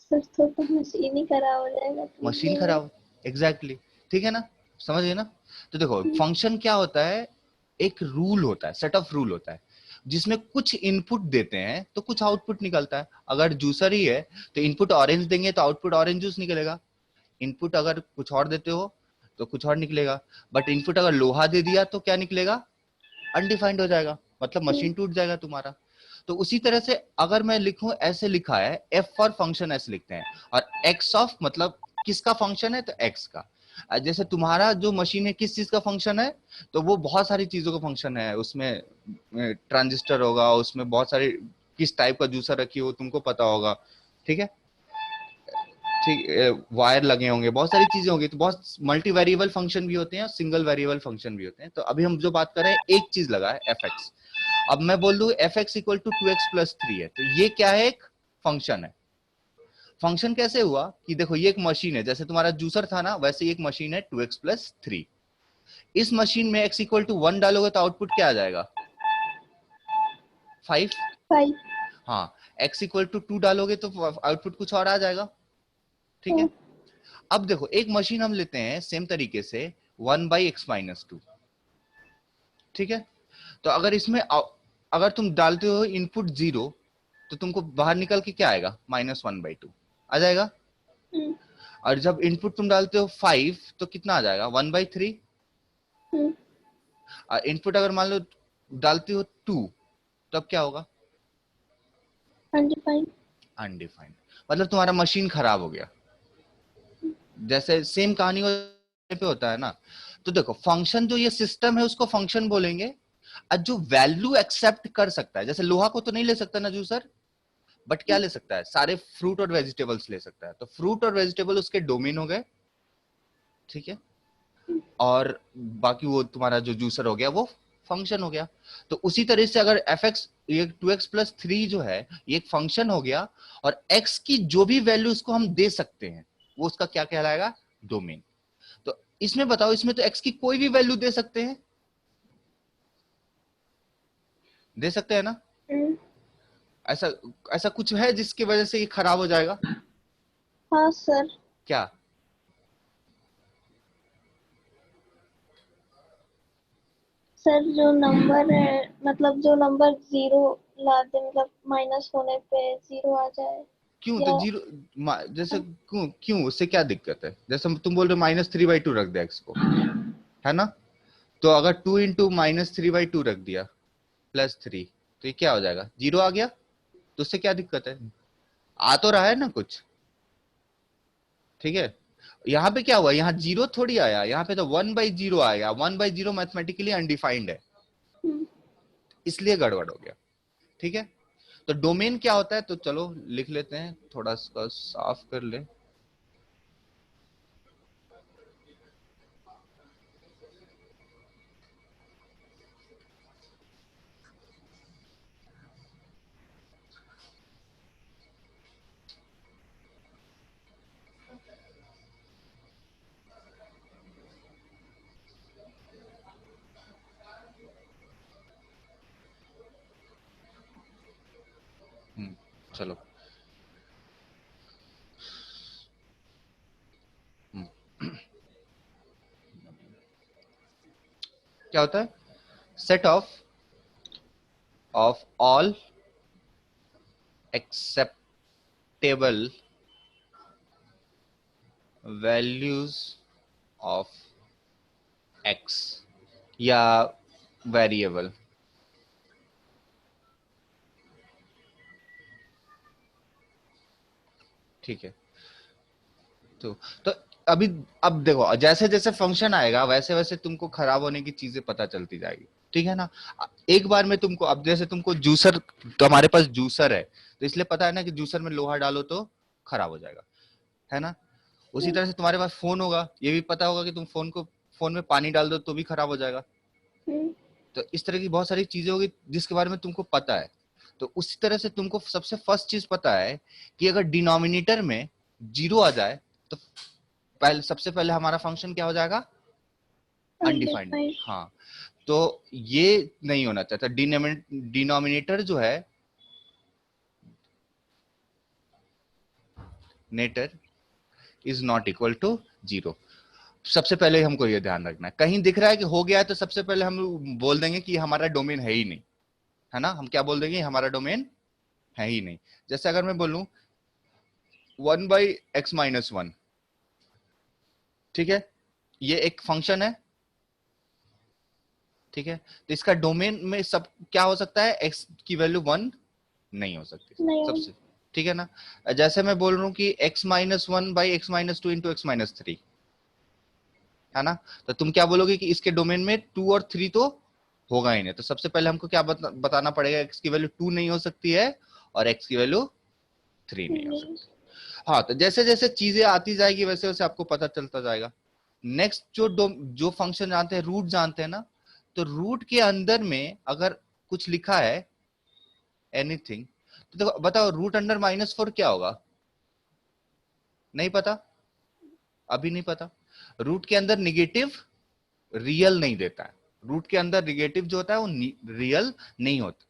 सर तो मशीन ही खराब हो जाएगा, मशीन प्लीज। खराब, एग्जैक्टली exactly. ठीक है ना, समझ गए ना। तो देखो फंक्शन क्या होता है, एक रूल होता है, सेट ऑफ रूल होता है, जिसमें कुछ इनपुट देते हैं तो कुछ आउटपुट निकलता है। अगर जूसर ही है तो इनपुट ऑरेंज देंगे तो आउटपुट ऑरेंज जूस निकलेगा। इनपुट अगर कुछ और देते हो तो कुछ और निकलेगा। बट इनपुट अगर लोहा दे दिया तो क्या निकलेगा? अनडिफाइंड हो जाएगा, मतलब मशीन टूट जाएगा तुम्हारा। तो उसी तरह से अगर मैं लिखूं, ऐसे लिखा है एफ फॉर फंक्शन ऐसे लिखते हैं, और एक्स ऑफ मतलब किसका फंक्शन है, तो एक्स का। जैसे तुम्हारा जो मशीन है किस चीज का फंक्शन है, तो वो बहुत सारी चीजों का फंक्शन है। उसमें ट्रांजिस्टर होगा, उसमें बहुत सारी, किस टाइप का जूसर रखी हो तुमको पता होगा, ठीक है। ठीक, वायर लगे होंगे, बहुत सारी चीजें होंगी। तो बहुत मल्टी वेरिएबल फंक्शन भी होते हैं और सिंगल वेरिएबल फंक्शन भी होते हैं। तो अभी हम जो बात कर रहे हैं, एक चीज लगा है एफ एक्स। अब मैं बोल दू F x equal to 2x+3 है, तो ये क्या है? एक फंक्शन है। फंक्शन कैसे हुआ कि देखो ये एक मशीन है, जैसे तुम्हारा जूसर था ना, वैसे एक मशीन है 2x+3। इस मशीन में x इक्वल टू 1 डालोगे तो आउटपुट क्या आ जाएगा? 5। 5। हाँ, x इक्वल टू 2 डालोगे तो आउटपुट कुछ और आ जाएगा, ठीक है। अब देखो एक मशीन हम लेते हैं सेम तरीके से 1/x-2, ठीक है। तो अगर इसमें अगर तुम डालते हो इनपुट 0, तो तुमको बाहर निकल के क्या आएगा? -1/2 आ जाएगा। और जब इनपुट तुम डालते हो 5, तो कितना आ जाएगा? 1/3। और इनपुट अगर मान लो डालते हो 2, तब क्या होगा? अनडिफाइंड। अनडिफाइंड, मतलब तुम्हारा मशीन खराब हो गया। जैसे सेम कहानी पे होता है ना। तो देखो फंक्शन, जो ये सिस्टम है उसको फंक्शन बोलेंगे। और जो वैल्यू एक्सेप्ट कर सकता है, जैसे लोहा को तो नहीं ले सकता ना जूसर, बट क्या ले सकता है? सारे फ्रूट और वेजिटेबल्स ले सकता है। तो फ्रूट और वेजिटेबल उसके डोमेन हो गए, ठीक है। और बाकी वो तुम्हारा जो जूसर हो गया वो फंक्शन हो गया। तो उसी तरह से अगर एफ एक्स, ये 2x+3 जो है ये एक फंक्शन हो गया, और x की जो भी वैल्यू उसको हम दे सकते हैं वो उसका क्या कहलाएगा? डोमेन। तो इसमें बताओ, इसमें तो x की कोई भी वैल्यू दे सकते हैं, दे सकते हैं ना। ऐसा ऐसा कुछ है जिसकी वजह से ये खराब हो जाएगा? हाँ सर। क्या? सर जो नंबर है, मतलब जो नंबर जीरो ला दे, मतलब माइनस होने पे जीरो आ जाए। क्यों तो या जीरो, जैसे क्यों क्यों उससे क्या दिक्कत है? जैसे तुम बोल रहे हो -3/2 रख दे एक्स को, है ना। तो अगर 2 × -3/2 रख दिया +3, तो ये क्या हो जाएगा? जीरो आ गया। तो उससे क्या दिक्कत है? आ तो रहा है ना कुछ, ठीक है। यहाँ पे क्या हुआ? यहाँ जीरो थोड़ी आया, यहाँ पे तो 1/0 आया। 1/0 मैथमेटिकली अनडिफाइंड है, इसलिए गड़बड़ हो गया, ठीक है। तो डोमेन क्या होता है, तो चलो लिख लेते हैं, थोड़ा सा साफ कर ले। चलो। क्या होता है? Set of all acceptable values of x या वेरिएबल, ठीक है। तो अभी अब देखो, जैसे जैसे फंक्शन आएगा वैसे वैसे तुमको खराब होने की चीजें पता चलती जाएगी, ठीक है ना। एक बार में तुमको, अब जैसे तुमको जूसर, तो हमारे पास जूसर है तो इसलिए पता है ना कि जूसर में लोहा डालो तो खराब हो जाएगा, है ना। उसी तरह से तुम्हारे पास फोन होगा, ये भी पता होगा कि तुम फोन में पानी डाल दो तो भी खराब हो जाएगा। तो इस तरह की बहुत सारी चीजें होगी जिसके बारे में तुमको पता है। तो उसी तरह से तुमको सबसे फर्स्ट चीज पता है कि अगर डिनोमिनेटर में जीरो आ जाए तो पहले, सबसे पहले हमारा फंक्शन क्या हो जाएगा, अनडिफाइंड। अनडिफाइंड। हाँ, तो ये नहीं होना चाहता, डिनोमिनेटर जो है, नेटर is not equal to zero. सबसे पहले हमको ये ध्यान रखना है, कहीं दिख रहा है कि हो गया है तो सबसे पहले हम बोल देंगे कि हमारा डोमेन है ही नहीं, है ना। हम क्या बोल देंगे, हमारा डोमेन है ही नहीं। जैसे अगर मैं बोलूं 1/x-1, ठीक है, ये एक फंक्शन है, ठीक है। तो इसका डोमेन में सब क्या हो सकता है, x की वैल्यू 1 नहीं हो सकती नहीं। सबसे, ठीक है ना। जैसे मैं बोल रहा हूँ कि x-1/x-2 इंटू x-3, है ना। तो तुम क्या बोलोगे कि इसके डोमेन में 2 और 3 तो होगा ही नहीं। तो सबसे पहले हमको क्या बताना पड़ेगा, x की वैल्यू 2 नहीं हो सकती है और x की वैल्यू 3 नहीं हो नहीं। सकती। हाँ, तो जैसे जैसे चीजें आती जाएगी वैसे वैसे आपको पता चलता जाएगा। नेक्स्ट जो फंक्शन जानते हैं, रूट जानते हैं ना, तो रूट के अंदर में अगर कुछ लिखा है एनीथिंग, तो देखो बताओ रूट अंडर -4 क्या होगा, नहीं पता, अभी नहीं पता। रूट के अंदर निगेटिव रियल नहीं देता है, रूट के अंदर निगेटिव जो होता है वो रियल नहीं होता।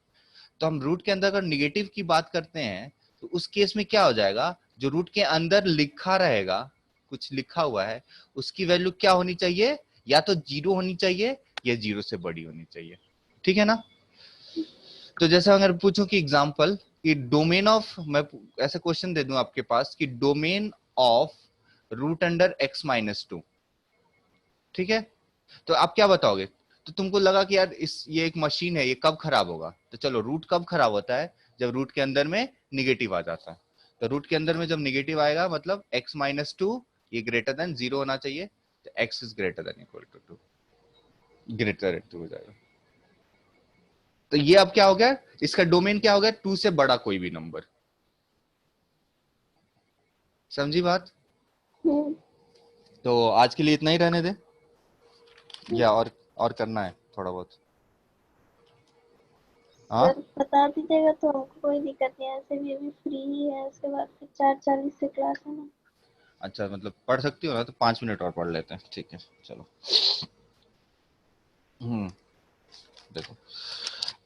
तो हम रूट के अंदर अगर निगेटिव की बात करते हैं तो उस केस में क्या हो जाएगा, जो रूट के अंदर लिखा रहेगा, कुछ लिखा हुआ है, उसकी वैल्यू क्या होनी चाहिए, या तो जीरो होनी चाहिए या जीरो से बड़ी होनी चाहिए, ठीक है ना। तो जैसे अगर पूछूं कि एग्जांपल कि डोमेन ऑफ, मैं ऐसा क्वेश्चन दे दूं आपके पास कि domain of root under x-2, ठीक है, तो आप क्या बताओगे। तो तुमको लगा कि यार ये एक मशीन है, ये कब खराब होगा, तो चलो रूट कब खराब होता है, जब रूट के अंदर में निगेटिव आ जाता है। तो रूट के अंदर में जब निगेटिव आएगा मतलब x-2 ये ग्रेटर देन जीरो होना चाहिए, तो x is greater than equal to 2, greater than 2 हो जाएगा। तो ये अब क्या हो गया, इसका डोमेन क्या हो गया, 2 से बड़ा कोई भी नंबर। समझी बात। तो आज के लिए इतना ही रहने दे, या और करना है थोड़ा बहुत। हाँ, सर बता दीजिएगा तो हमको कोई दिक्कत नहीं है, ऐसे भी अभी फ्री ही है, उसके बाद फिर 4:40 से क्लास है ना। अच्छा, मतलब पढ़ सकती हो ना, तो 5 मिनट और पढ़ लेते हैं, ठीक है चलो। देखो,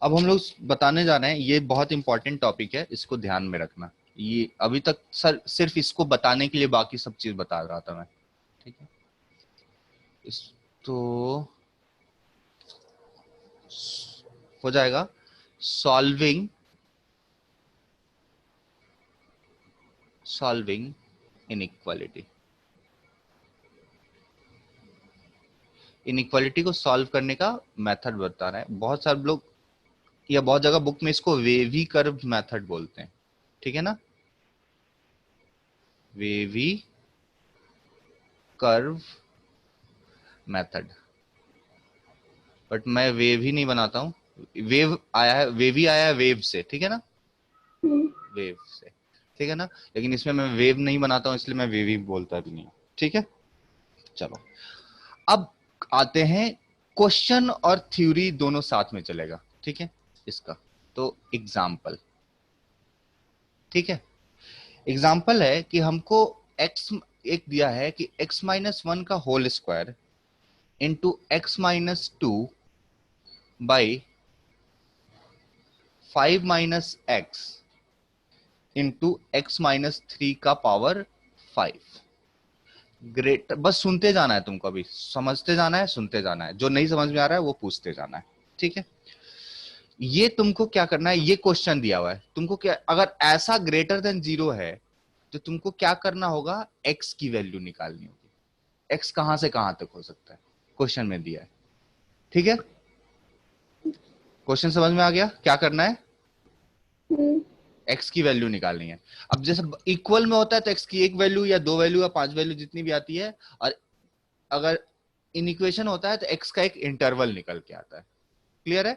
अब हम लोग बताने जा रहे हैं, ये बहुत इंपॉर्टेंट टॉपिक है, इसको ध्यान में रखना। ये अभी तक सर सिर्फ इसको बताने के लिए बाकी सब चीज बता रहा था मैं, ठीक है। इस तो हो जाएगा सॉल्विंग सॉल्विंग इनइक्वालिटी। इनइक्वालिटी को सॉल्व करने का मेथड बता रहे हैं। बहुत सारे लोग या बहुत जगह बुक में इसको वेवी कर्व मेथड बोलते हैं, ठीक है ना, वेवी कर्व मेथड। बट मैं वेव ही नहीं बनाता हूँ, वेव आया है, वेवी आया है वेव से, ठीक है ना, वेव से, ठीक है ना। लेकिन इसमें मैं वेव नहीं बनाता हूँ इसलिए मैं वेवी बोलता भी नहीं, ठीक है। चलो, अब आते हैं, क्वेश्चन और थ्योरी दोनों साथ में चलेगा, ठीक है इसका। तो एग्जाम्पल, ठीक है, एग्जाम्पल है कि हमको x एक दिया है कि x-1 का whole square into x-2 by 5 - x into x-3 का पावर 5। ग्रेट, बस सुनते जाना है तुमको, अभी समझते जाना है, सुनते जाना है, जो नहीं समझ में आ रहा है वो पूछते जाना है, ठीक है। ये तुमको क्या करना है, ये क्वेश्चन दिया हुआ है तुमको, क्या अगर ऐसा ग्रेटर देन जीरो है तो तुमको क्या करना होगा, x की वैल्यू निकालनी होगी। x कहां से कहां तक हो सकता है, क्वेश्चन में दिया है, ठीक है। क्वेश्चन समझ में आ गया, क्या करना है। x की वैल्यू निकालनी है। अब जैसे इक्वल में होता है तो x की एक वैल्यू या दो वैल्यू या पांच वैल्यू जितनी भी आती है, और अगर इन इक्वेशन होता है तो x का एक इंटरवल निकल के आता है। क्लियर है?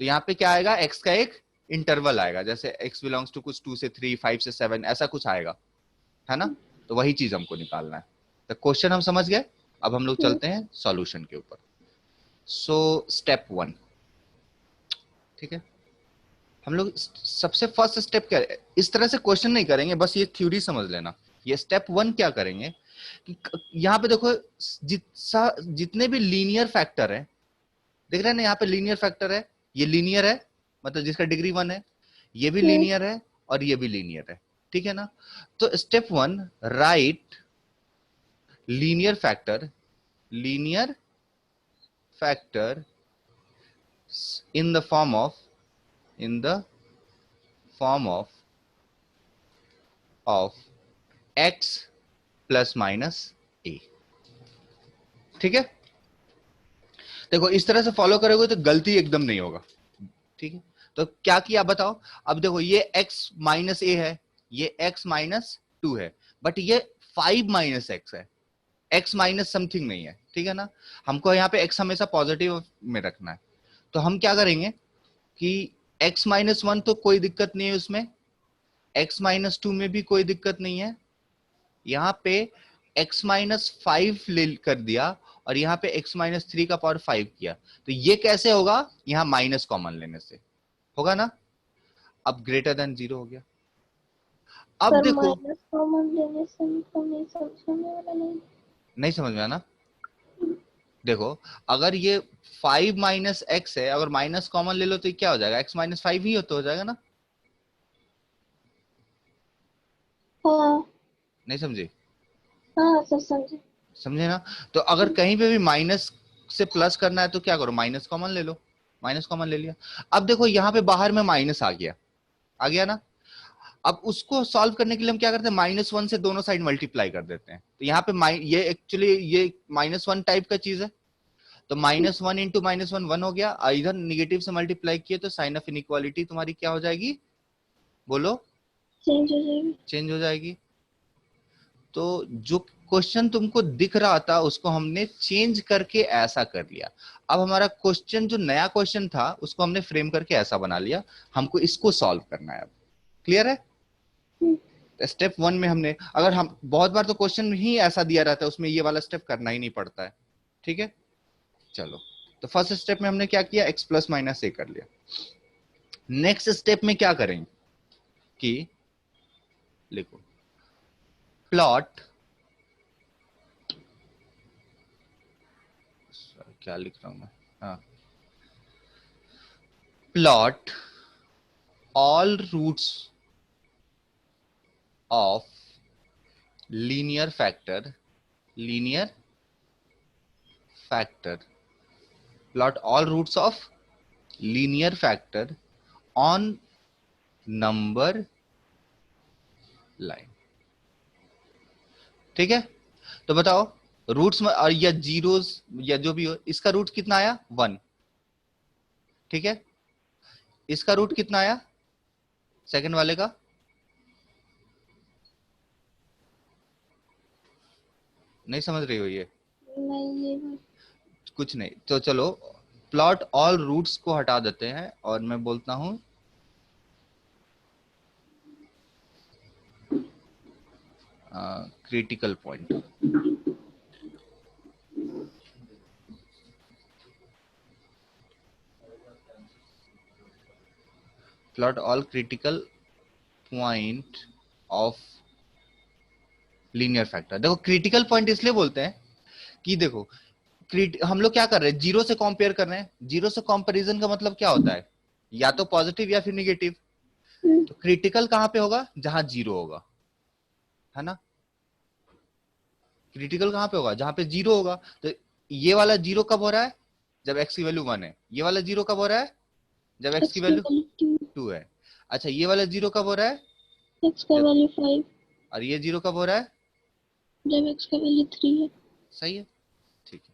तो यहाँ पे क्या आएगा, x का एक इंटरवल आएगा, जैसे x बिलोंग्स टू कुछ 2 से 3, 5 से 7, ऐसा कुछ आएगा, है ना? तो वही चीज हमको निकालना है। तो क्वेश्चन हम समझ गए, अब हम लोग चलते हैं सॉल्यूशन के ऊपर। सो स्टेप 1, ठीक है। हम लोग सबसे फर्स्ट स्टेप क्या है, इस तरह से क्वेश्चन नहीं करेंगे, बस ये थ्योरी समझ लेना। ये स्टेप 1 क्या करेंगे कि यहाँ पे देखो जितने भी लीनियर फैक्टर है, देख रहे हैं ना, यहाँ पे लीनियर फैक्टर है, ये लीनियर है, मतलब जिसका डिग्री 1 है, ये भी लीनियर है और ये भी लीनियर है, ठीक है ना? तो step 1, right linear factor, linear factor in the form of, in the form of x plus minus A. ठीक है, देखो इस तरह से फॉलो करोगे तो गलती एकदम नहीं होगा, ठीक है। तो क्या किया बताओ, अब देखो ये x माइनस ए है, ये x माइनस 2 है, बट ये 5 माइनस एक्स है, x माइनस समथिंग नहीं है, ठीक है ना? हमको यहाँ पे x हमेशा पॉजिटिव में रखना है। तो हम क्या करेंगे कि x माइनस 1 तो कोई दिक्कत नहीं है उसमें, x माइनस 2 में भी कोई दिक्कत नहीं है, यहाँ पे x माइनस 5 ले कर दिया और यहाँ पे x माइनस 3 का पावर 5 किया, तो ये कैसे होगा, यहाँ माइनस कॉमन लेने से होगा ना। अब ग्रेटर देन 0 हो गया। अब सर देखो, माइनस कॉमन लेने से मतलब नहीं समझने वाला नहीं। नहीं समझ में आना, देखो अगर ये 5 माइनस एक्स है, अगर माइनस कॉमन ले लो तो ये क्या हो जाएगा, x माइनस 5 ही तो हो जाएगा ना। हाँ नहीं समझे? हाँ सर समझे। समझे ना? तो अगर कहीं पे भी माइनस से प्लस करना है तो क्या करो, माइनस कॉमन ले लो, माइनस कॉमन ले लिया। अब देखो यहाँ पे बाहर में माइनस आ गया, आ गया ना। अब उसको सॉल्व करने के लिए हम क्या करते हैं, -1 से दोनों साइड मल्टीप्लाई कर देते हैं। तो यहाँ पे ये एक्चुअली ये -1 टाइप का चीज है, तो -1 इंटू -1 1 हो गया, इधर निगेटिव से मल्टीप्लाई किए तो साइन ऑफ इनइक्वालिटी तुम्हारी क्या हो जाएगी, बोलो, चेंज हो जाएगी। चेंज हो जाएगी। तो जो क्वेश्चन तुमको दिख रहा था उसको हमने चेंज करके ऐसा कर लिया। अब हमारा क्वेश्चन जो नया क्वेश्चन था उसको हमने फ्रेम करके ऐसा बना लिया, हमको इसको सॉल्व करना है। अब क्लियर है? स्टेप 1 में हमने, अगर हम बहुत बार तो क्वेश्चन ही ऐसा दिया रहता है, उसमें ये वाला स्टेप करना ही नहीं पड़ता है, ठीक है। चलो, तो फर्स्ट स्टेप में हमने क्या किया, x प्लस माइनस ए कर लिया। नेक्स्ट स्टेप में क्या करेंगे कि लिखो प्लॉट, क्या लिख रहा हूं मैं, हाँ, plot all roots of linear factor, linear factor, plot all roots of linear factor on number line. ठीक है, तो बताओ रूट्स में और या जीरोस या जो भी हो, इसका रूट कितना आया, 1, ठीक है। इसका रूट कितना आया, सेकंड वाले का, नहीं समझ रही हो ये, नहीं ये भी। कुछ नहीं। तो चलो प्लॉट ऑल रूट्स को हटा देते हैं और मैं बोलता हूं critical point. Plot all critical point of linear factor. देखो क्रिटिकल पॉइंट इसलिए बोलते हैं कि देखो हम लोग क्या कर रहे हैं, जीरो से कंपेयर कर रहे हैं, जीरो से कंपैरिजन का मतलब क्या होता है, या तो पॉजिटिव या फिर निगेटिव। तो क्रिटिकल कहां पे होगा, जहां जीरो होगा, है ना। क्रिटिकल कहां पे होगा, जहां पे जीरो होगा। तो ये वाला जीरो कब हो रहा है, जब x की वैल्यू 1 है। ये वाला जीरो कब हो रहा है, जब x की एक्स का वैल्यू वैल्यू 2 है। अच्छा, ये वाला जीरो कब हो रहा है, 2, एक्स का जब, वैल्यू 5, और ये जीरो कब हो रहा है, जब एक्स का वैल्यू 3 है। सही है, ठीक है।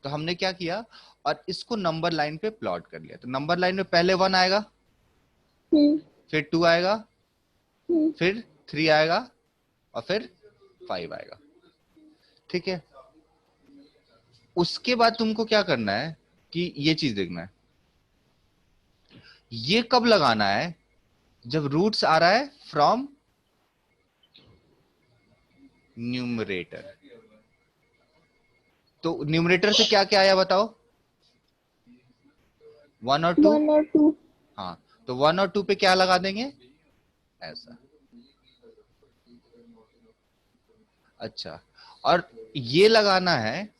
तो हमने क्या किया, और इसको नंबर लाइन पे प्लॉट कर लिया। तो नंबर लाइन में पहले 1 आएगा, हम्म फिर 2 आएगा, फिर 3 आएगा और फिर 5 आएगा। ठीक है, उसके बाद तुमको क्या करना है कि ये चीज देखना है, ये कब लगाना है, जब रूट्स आ रहा है फ्रॉम न्यूमरेटर। तो न्यूमरेटर से क्या क्या आया बताओ, 1 और 2। 1 और 2। हाँ, तो 1 और 2 पे क्या लगा देंगे, ऐसा। अच्छा, और ये लगाना है,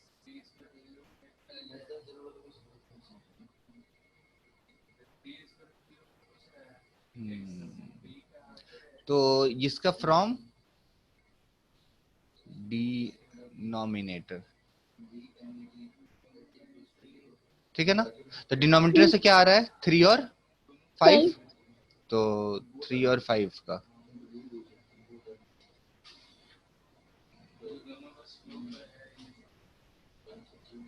तो इसका फ्रॉम डिनोमिनेटर। ठीक है ना, तो डिनोमिनेटर से क्या आ रहा है, 3 और 5। 5। तो 3 और 5 का,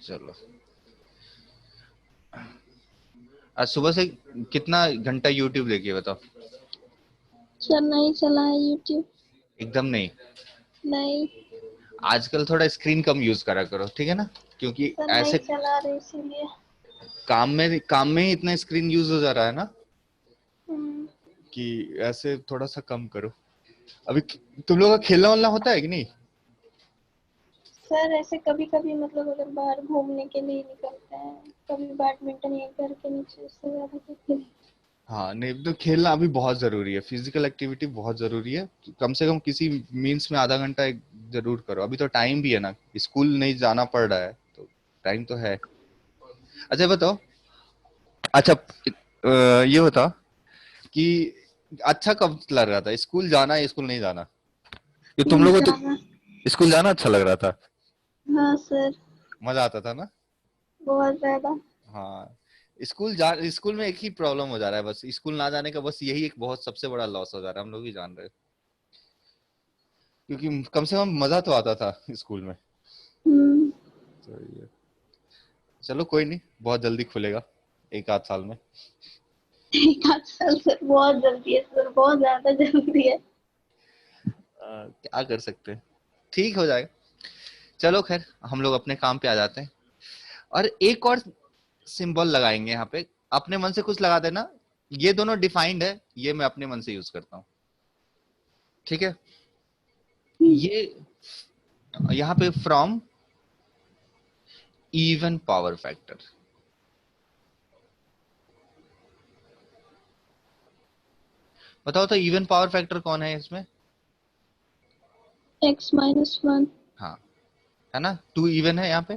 चलो। आज सुबह से कितना घंटा यूट्यूब देखिए बताओ। सर नहीं चला है यूट्यूब। एकदम नहीं। नहीं आजकल थोड़ा स्क्रीन कम यूज करा करो, ठीक है ना, क्योंकि सर, नहीं ऐसे चला रहे इसीलिए। काम में ही इतना स्क्रीन यूज हो जा रहा है ना, हम्म, कि ऐसे थोड़ा सा कम करो। अभी तुम लोग का खेलना वलना होता है कि नहीं। सर ऐसे कभी कभी मतलब अगर बाहर घूमने के लिए निकलते हैं, कभी बैडमिंटन या घर के नीचे, उससे ज्यादा तो फिर। हाँ नहीं, तो खेलना अभी बहुत जरूरी है, फिजिकल एक्टिविटी बहुत जरूरी है। कम से कम किसी मीन्स में आधा घंटा एक जरूर करो, अभी तो टाइम भी है ना, स्कूल नहीं जाना पड़ रहा है तो टाइम तो है। अच्छा बताओ, अच्छा ये बताओ कि अच्छा कब लग रहा था स्कूल जाना या स्कूल नहीं जाना, कि तुम लोगों को जाना। तो स्कूल जाना अच्छा लग रहा था, हाँ सर, मजा आता था ना। बहुत ज्यादा। हाँ, स्कूल में एक ही प्रॉब्लम हो जा रहा है, बस स्कूल ना जाने का, बस यही एक बहुत सबसे बड़ा लॉस हो जा रहा है, हम लोग ही जान रहे हैं। क्योंकि कम से कम मजा तो आता था स्कूल में। हम्म। तो ये, चलो कोई नहीं, बहुत जल्दी खुलेगा, एक आध साल में। 1 आध साल सर बहुत जल्दी है सर, बहुत ज्यादा जल्दी है। क्या कर सकते हैं, ठीक हो जाएगा। चलो खैर, हम लोग अपने काम पे आ जाते हैं। और एक और सिंबल लगाएंगे यहाँ पे, अपने मन से कुछ लगा देना। ये दोनों डिफाइंड है, ये मैं अपने मन से यूज करता हूँ, ठीक है। ये यहाँ पे फ्रॉम इवन पावर फैक्टर। बताओ तो इवन पावर फैक्टर कौन है इसमें। X-1। हाँ, है ना, 2 इवन है यहाँ पे,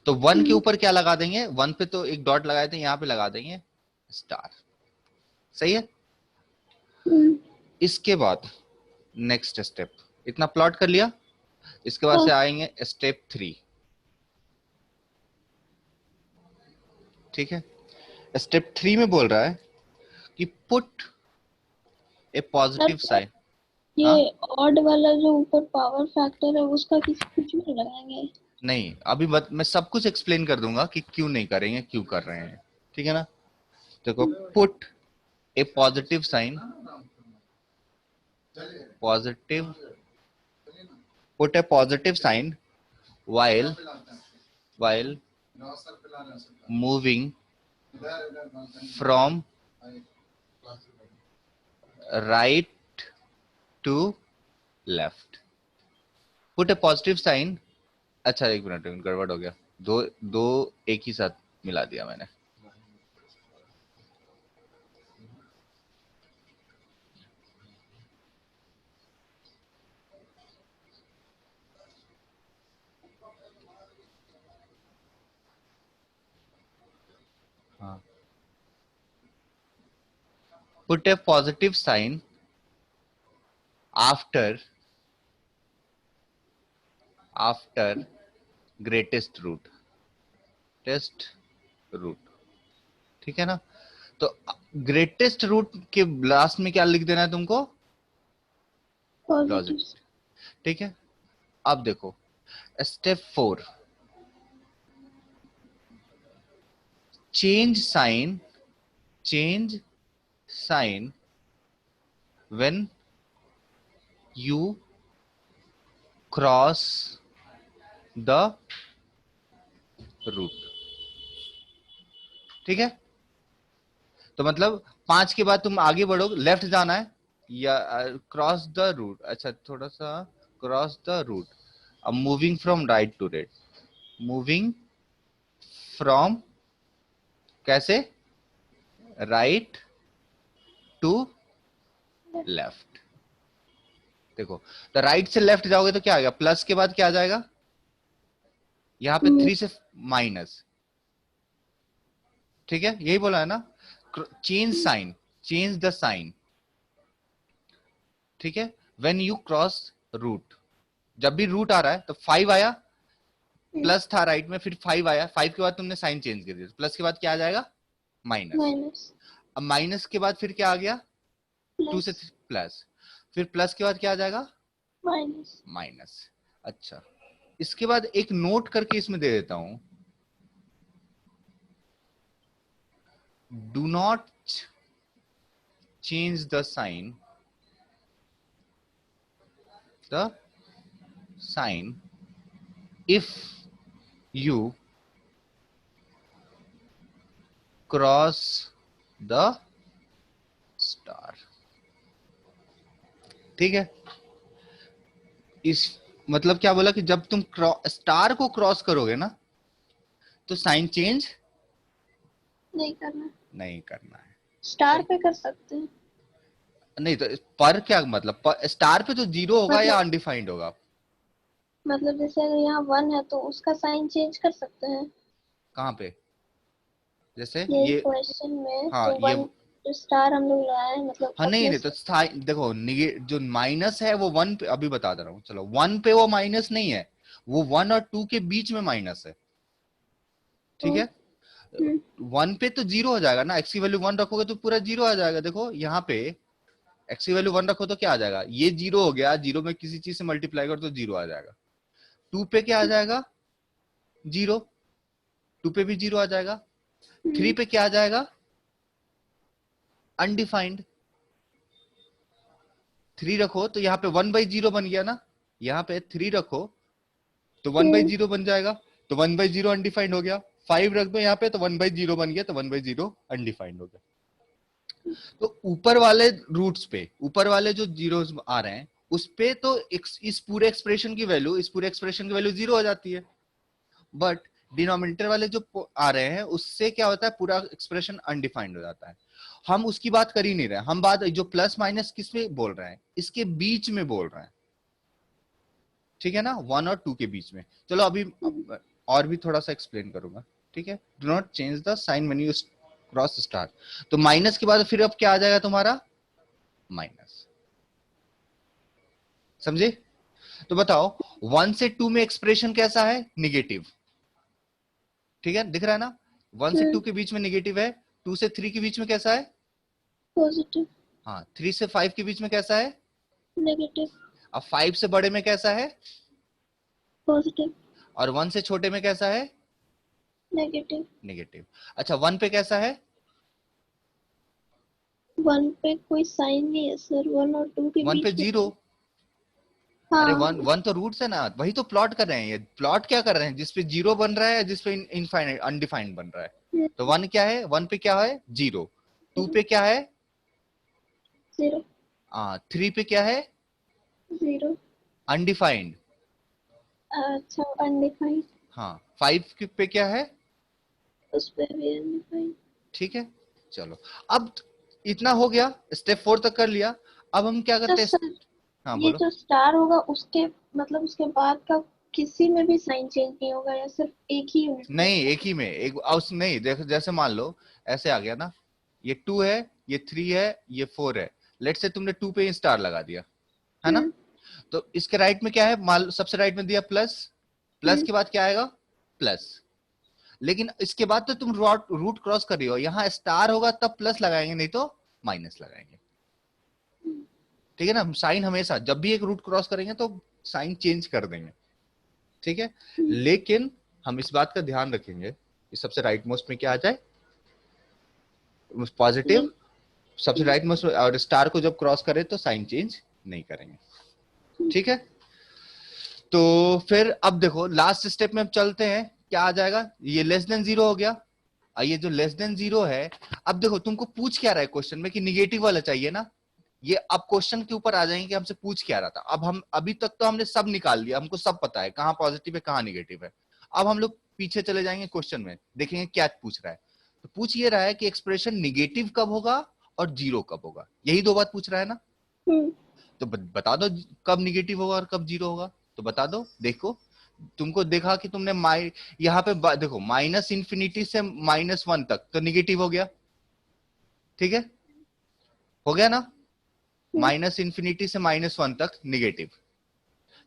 तो 1 के हम्म। ऊपर क्या लगा देंगे, 1 पे तो एक डॉट लगाए थे, यहाँ पे लगा देंगे स्टार। सही है। हम्म। इसके बाद नेक्स्ट स्टेप, इतना प्लॉट कर लिया, इसके बाद हाँ। से आएंगे स्टेप 3। ठीक है, स्टेप 3 में बोल रहा है कि पुट ए सर पॉजिटिव साइन। ये हाँ, ऑड वाला जो ऊपर पावर फैक्टर है उसका किसी कुछ में लगाएंगे? नहीं अभी मैं सब कुछ एक्सप्लेन कर दूंगा कि क्यों नहीं करेंगे, क्यों कर रहे हैं, ठीक है ना। देखो, put a positive sign, positive, put a positive sign while while moving from right to left, put a positive sign। अच्छा एक मिनट, गड़बड़ हो गया, दो दो एक ही साथ मिला दिया मैंने। हाँ, put a positive sign after after greatest root, test root, ठीक है ना। तो ग्रेटेस्ट रूट के लास्ट में क्या लिख देना है तुमको, पॉजिटिव। लॉजिक, ठीक है। अब देखो step 4, change sign, change sign when you cross the root. ठीक है, तो मतलब 5 के बाद तुम आगे बढ़ो, लेफ्ट जाना है या क्रॉस द रूट। अच्छा थोड़ा सा, क्रॉस द रूट। अब moving from right to left, moving from कैसे, राइट टू लेफ्ट। देखो, तो राइट से लेफ्ट जाओगे तो क्या आ गया, प्लस के बाद क्या आ जाएगा, यहां पे 3 से माइनस। ठीक है, यही बोला है ना, change sign, change the sign. ठीक है, व्हेन यू क्रॉस रूट, जब भी रूट आ रहा है तो 5 आया, प्लस था राइट में, फिर 5 आया, 5 के बाद तुमने साइन चेंज कर दिया, प्लस के बाद क्या आ जाएगा, माइनस। माइनस। अब माइनस के बाद फिर क्या आ गया, 2 से प्लस। प्लस, फिर प्लस के बाद क्या आ जाएगा, माइनस। माइनस। अच्छा, इसके बाद एक नोट करके इसमें दे देता हूं, do not change the sign, the sign if you cross the star। ठीक है, इस मतलब क्या बोला कि जब तुम स्टार को क्रॉस करोगे ना तो साइन चेंज नहीं करना। नहीं करना है। स्टार पे कर सकते हैं। नहीं तो पर क्या मतलब, स्टार पे तो जीरो होगा या मतलब अनडिफाइंड होगा। जैसे अगर यहाँ 1 है तो उसका साइन चेंज कर सकते हैं। कहाँ पे, जैसे ये ये, क्वेश्चन में हाँ तो ये, 1 जो स्टार हम लोग लगाए मतलब हाँ नहीं अपने नहीं तो देखो जो माइनस है वो 1 पे, अभी बता दे रहा हूँ, चलो 1 पे वो माइनस नहीं है, वो 1 और 2 के बीच में माइनस है। ठीक तो। है, 1 पे तो जीरो हो जाएगा ना, एक्स की वैल्यू 1 रखोगे तो पूरा जीरो आ जाएगा। देखो यहाँ पे एक्स की वैल्यू 1 रखो तो क्या आ जाएगा, ये जीरो हो गया, जीरो में किसी चीज से मल्टीप्लाई करो तो जीरो आ जाएगा। 2 पे क्या आ जाएगा, जीरो, 2 पे भी जीरो आ जाएगा। 3 पे क्या आ जाएगा, अनडिफाइंड। 3 रखो तो यहाँ पे 1/0 बन गया ना, यहाँ पे 3 रखो तो 1/0 बन जाएगा, तो 1/0 अनडिफाइंड हो गया। 5 रख दो यहाँ पे तो 1/0 बन गया, तो 1/0 अनडिफाइंड हो गया। तो ऊपर वाले रूट्स पे, ऊपर वाले जो जीरोस आ रहे हैं उस पे तो इस पूरे एक्सप्रेशन की वैल्यू, इस पूरे एक्सप्रेशन की वैल्यू जीरो हो जाती है। बट डिनोमिनेटर वाले जो आ रहे हैं उससे क्या होता है, पूरा एक्सप्रेशन अनडिफाइंड हो जाता है। हम उसकी बात कर ही नहीं रहे, हम बात जो प्लस माइनस किस पे बोल रहे हैं, इसके बीच में बोल रहे हैं। ठीक है ना, 1 और 2 के बीच में। चलो अभी और भी थोड़ा सा एक्सप्लेन करूंगा। ठीक है, do not change the sign when you cross star. तो माइनस के बाद फिर अब क्या आ जाएगा तुम्हारा, माइनस। समझे, तो बताओ 1 से 2 में एक्सप्रेशन कैसा है, निगेटिव। ठीक है, दिख रहा है ना, 1 से 2 के बीच में निगेटिव है, 2 से 3 के बीच में कैसा है, पॉजिटिव। हाँ 3 से 5 के बीच में कैसा है, नेगेटिव। अब 5 से बड़े में कैसा है, पॉजिटिव। और 1 से छोटे में कैसा है, नेगेटिव। नेगेटिव। अच्छा 1 पे कैसा है, 1 पे कोई साइन नहीं है सर, 1 और 2 के 1 पे बीच में। जीरो। अरे हाँ। 1 तो रूट्स है ना, वही तो प्लॉट कर रहे हैं, ये प्लॉट क्या कर रहे हैं, जिसपे जीरो बन रहा है जिसपे इनफाइनाइट अनडिफाइंड बन रहा है। तो 1 क्या है, 1 पे क्या है, जीरो। 2 पे क्या है, 0। 3 पे क्या है, 0। अनडिफाइंड। अच्छा, अनडिफाइंड। हाँ 5 पे क्या है, उस पे भी अनडिफाइंड। ठीक है। चलो अब इतना हो गया, स्टेप 4 तक कर लिया। अब हम क्या तो करते हैं, सर हाँ ये बोलो। जो स्टार होगा उसके उसके बाद का किसी में भी साइन चेंज नहीं होगा या सिर्फ एक ही यूनिट में नहीं होगा। एक ही में, एक उस नहीं देखो, जैसे मान लो ऐसे आ गया ना, ये 2 है, ये 3 है, ये 4 है। लेट से तुमने 2 पे स्टार लगा दिया, है ना, हम्म। तो इसके राइट में क्या है, मान लो सबसे राइट में दिया प्लस, प्लस हम्म। के बाद क्या आएगा, प्लस। लेकिन इसके बाद तो तुम रूट क्रॉस कर रही हो, यहाँ स्टार होगा तब प्लस लगाएंगे, नहीं तो माइनस लगाएंगे। ठीक है ना, साइन हमेशा जब भी एक रूट क्रॉस करेंगे तो साइन चेंज कर देंगे। ठीक है, लेकिन हम इस बात का ध्यान रखेंगे कि सबसे राइट मोस्ट में क्या आ जाए, पॉजिटिव। नहीं। सबसे राइट मोस्ट और स्टार को जब क्रॉस करें तो साइन चेंज नहीं करेंगे। ठीक है, तो फिर अब देखो लास्ट स्टेप में हम चलते हैं, क्या आ जाएगा, ये लेस देन जीरो हो गया। ये जो लेस देन जीरो है, अब देखो तुमको पूछ क्या रहा है क्वेश्चन में कि निगेटिव वाला चाहिए ना, ये अब क्वेश्चन के ऊपर आ जाएंगे कि हमसे पूछ क्या रहा था। अब हम अभी तक तो हमने सब निकाल लिया, हमको सब पता है कहाँ पॉजिटिव है कहाँ निगेटिव है। अब हम लोग पीछे चले जाएंगे क्वेश्चन में, देखेंगे क्या पूछ रहा है। तो पूछ ये रहा है कि एक्सप्रेशन निगेटिव कब होगा और जीरो कब होगा, यही दो बात पूछ रहा है ना। तो बता दो कब निगेटिव होगा और कब जीरो होगा, तो बता दो। देखो तुमको देखा कि तुमने यहाँ पे देखो माइनस इंफिनिटी से -1 तक तो निगेटिव हो गया, ठीक है, हो गया ना, माइनस इंफिनिटी से -1 तक निगेटिव।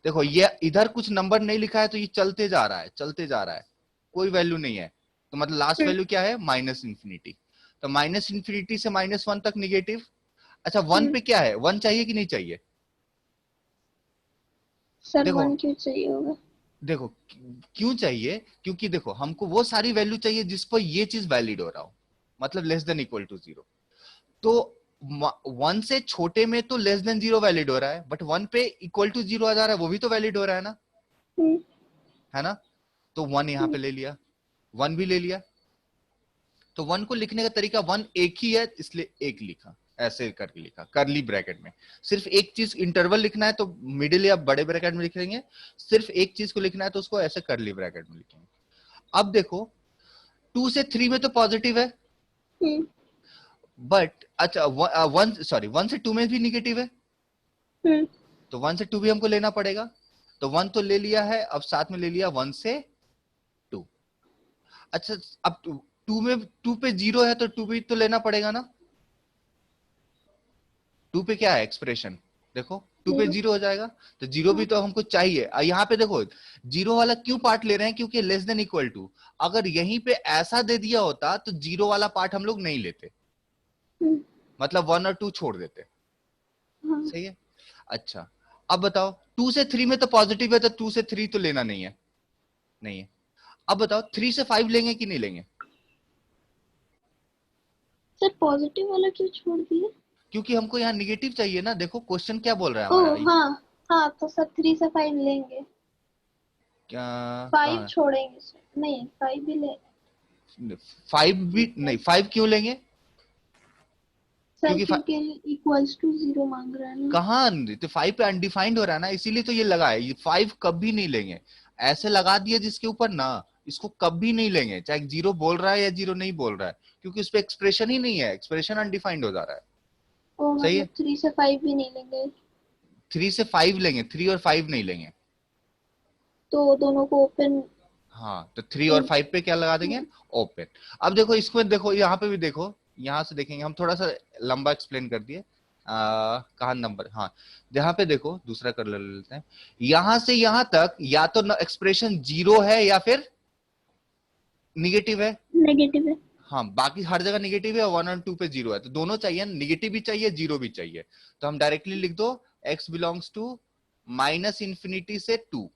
देखो ये इधर कुछ नंबर नहीं लिखा है तो ये चलते जा रहा है, चलते जा रहा है, कोई वैल्यू नहीं है, तो मतलब लास्ट वैल्यू क्या है, माइनस इंफिनिटी। तो माइनस इंफिनिटी से -1 तक निगेटिव। अच्छा 1 पे क्या है, 1 चाहिए कि नहीं चाहिए। सर देखो 1 क्यों चाहिए होगा। देखो क्यों चाहिए, क्योंकि देखो हमको वो सारी वैल्यू चाहिए जिस पर ये चीज वैलिड हो रहा हो, मतलब less than equal to zero. तो 1 से छोटे में तो लेस देन जीरो वैलिड हो रहा है, बट 1 पे इक्वल टू जीरो आ जा रहा है, वो भी तो वैलिड हो रहा है ना, है ना। तो 1 यहां पे ले लिया, 1 भी ले लिया। तो 1 को लिखने का तरीका 1 एक ही है इसलिए एक लिखा, ऐसे करके लिखा करली ब्रैकेट में। सिर्फ एक चीज इंटरवल लिखना है तो मिडिल या बड़े ब्रैकेट में लिख लेंगे, सिर्फ एक चीज को लिखना है तो उसको ऐसे करली ब्रैकेट में लिखेंगे। अब देखो 2 से 3 में तो पॉजिटिव है, बट अच्छा 1 से 2 में भी निगेटिव है, तो 1 से 2 भी हमको लेना पड़ेगा। तो 1 तो ले लिया है, अब साथ में ले लिया 1 से 2। अच्छा अब 2 में 2 पे जीरो है तो 2 भी तो लेना पड़ेगा ना। 2 पे क्या है एक्सप्रेशन, देखो 2 पे जीरो हो जाएगा, तो जीरो भी तो हमको चाहिए। यहाँ पे देखो जीरो वाला क्यों पार्ट ले रहे हैं, क्योंकि लेस देन इक्वल टू। अगर यहीं पे ऐसा दे दिया होता तो जीरो वाला पार्ट हम लोग नहीं लेते, मतलब 1 और 2 छोड़ देते। सही है। अच्छा अब बताओ 2 से 3 में तो पॉजिटिव है तो 2 से 3 तो लेना नहीं है, नहीं है। अब बताओ 3 से 5 लेंगे कि नहीं लेंगे। सर पॉजिटिव वाला क्यों छोड़ दिया। क्योंकि हमको यहाँ निगेटिव चाहिए ना, देखो क्वेश्चन क्या बोल रहा है हमारा। ओह हाँ, हाँ तो सर 3 से 5 लेंगे। क्या 5 कहाँ छोड़ेंगे सर, नहीं 5 भी ले। है, 5 भी नहीं, 5 क्यों लेंगे, सर क्योंकि क्योंकि इक्वल्स टू 0 मांग रहा है ना। कहाँ, तो 5 पे अनडिफाइंड हो रहा है ना, इसीलिए तो ये लगा है। ये 5 कभी नहीं लेंगे, ऐसे लगा दिए जिसके ऊपर ना, इसको कभी नहीं लेंगे, चाहे जीरो बोल रहा है या जीरो नहीं बोल रहा है, क्योंकि उस पर एक्सप्रेशन ही नहीं है, एक्सप्रेशन अनडिफाइंड हो जा रहा है। ओ सही मतलब है, 3 से 5 भी नहीं लेंगे। 3 से 5 लेंगे, 3 और 5 नहीं लेंगे। तो दोनों को ओपन। हाँ तो 3 और 5 पे क्या लगा देंगे, ओपन। अब देखो इसको देखो, यहाँ पे भी देखो, यहाँ से देखेंगे हम, थोड़ा सा लंबा एक्सप्लेन कर दिए। कहा नंबर, हाँ यहाँ पे देखो दूसरा कर लेते हैं। यहां से यहां तक या तो एक्सप्रेशन जीरो है या फिर निगेटिव है। नेगेटिव है। हाँ बाकी हर जगह निगेटिव है, 1 और 2 पे जीरो है, तो दोनों चाहिए, निगेटिव भी चाहिए जीरो भी चाहिए। तो हम डायरेक्टली लिख दो x belongs to minus infinity से 2।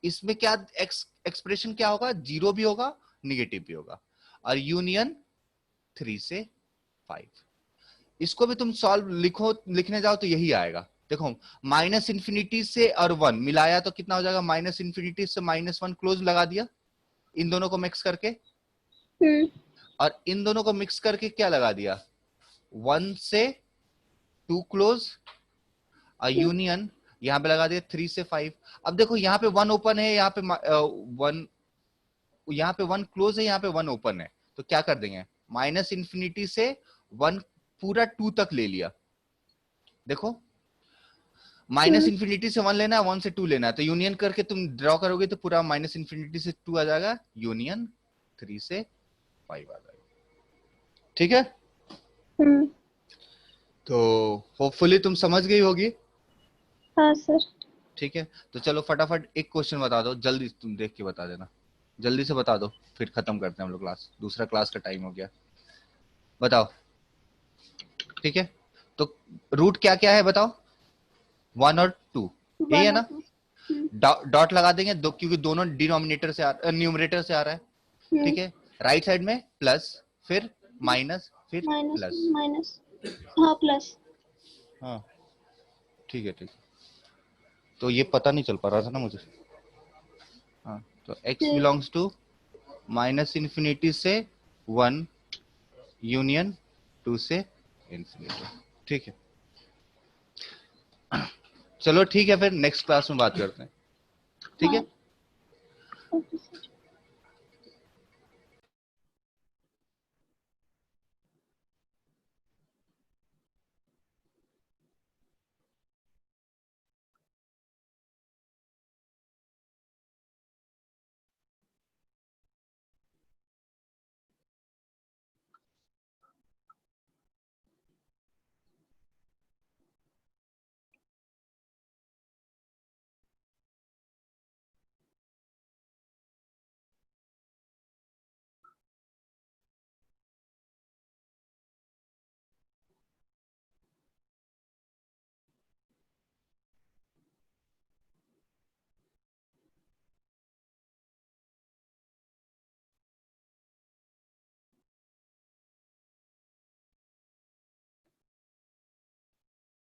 इसमें क्या एक्सप्रेशन क्या होगा, जीरो भी होगा निगेटिव भी होगा, और यूनियन 3 से 5। इसको भी तुम सॉल्व लिखो, लिखने जाओ तो यही आएगा। देखो माइनस इंफिनिटी से और 1 मिलाया तो कितना हो जाएगा, माइनस इंफिनिटी से -1 क्लोज लगा दिया, इन दोनों को मिक्स करके, और इन दोनों को मिक्स करके क्या लगा दिया, 1 से 2 क्लोज, और यूनियन यहां पे लगा दिया 3 से 5। अब देखो यहाँ पे 1 ओपन है, यहाँ पे 1, यहाँ पे 1 क्लोज है, यहाँ पे 1 ओपन है, तो क्या कर देंगे, माइनस इंफिनिटी से 1 पूरा 2 तक ले लिया। देखो माइनस इंफिनिटी से 1 लेना है, 1 से 2 लेना है, तो यूनियन करके तुम ड्रॉ करोगे तो पूरा माइनस इंफिनिटी से 2 आ जाएगा, यूनियन 3 से 5 आ जाएगा। ठीक है, तो होपफुली तुम समझ गई होगी। हाँ सर। ठीक है, तो चलो फटाफट एक क्वेश्चन बता दो, जल्दी तुम देख के बता देना, जल्दी से बता दो, फिर खत्म करते हैं हम लोग क्लास, दूसरा क्लास का टाइम हो गया। बताओ, ठीक है, तो रूट क्या क्या है बताओ, 1 और 2, यही है 1 और ना। 2। डॉट लगा देंगे दो, क्योंकि दोनों डिनोमिनेटर से न्यूमरेटर से आ रहा है। ठीक है, राइट साइड में प्लस, फिर माइनस, फिर माइनस प्लस। माइनस। हाँ प्लस। हाँ ठीक है, ठीक है। तो ये पता नहीं चल पा रहा था ना मुझे। हाँ, तो x ठीक। बिलोंग्स टू माइनस इन्फिनिटी से 1 यूनियन 2 से इन्फिनिटी। ठीक है, चलो ठीक है, फिर नेक्स्ट क्लास में बात करते हैं। ठीक हाँ है। Okay sir.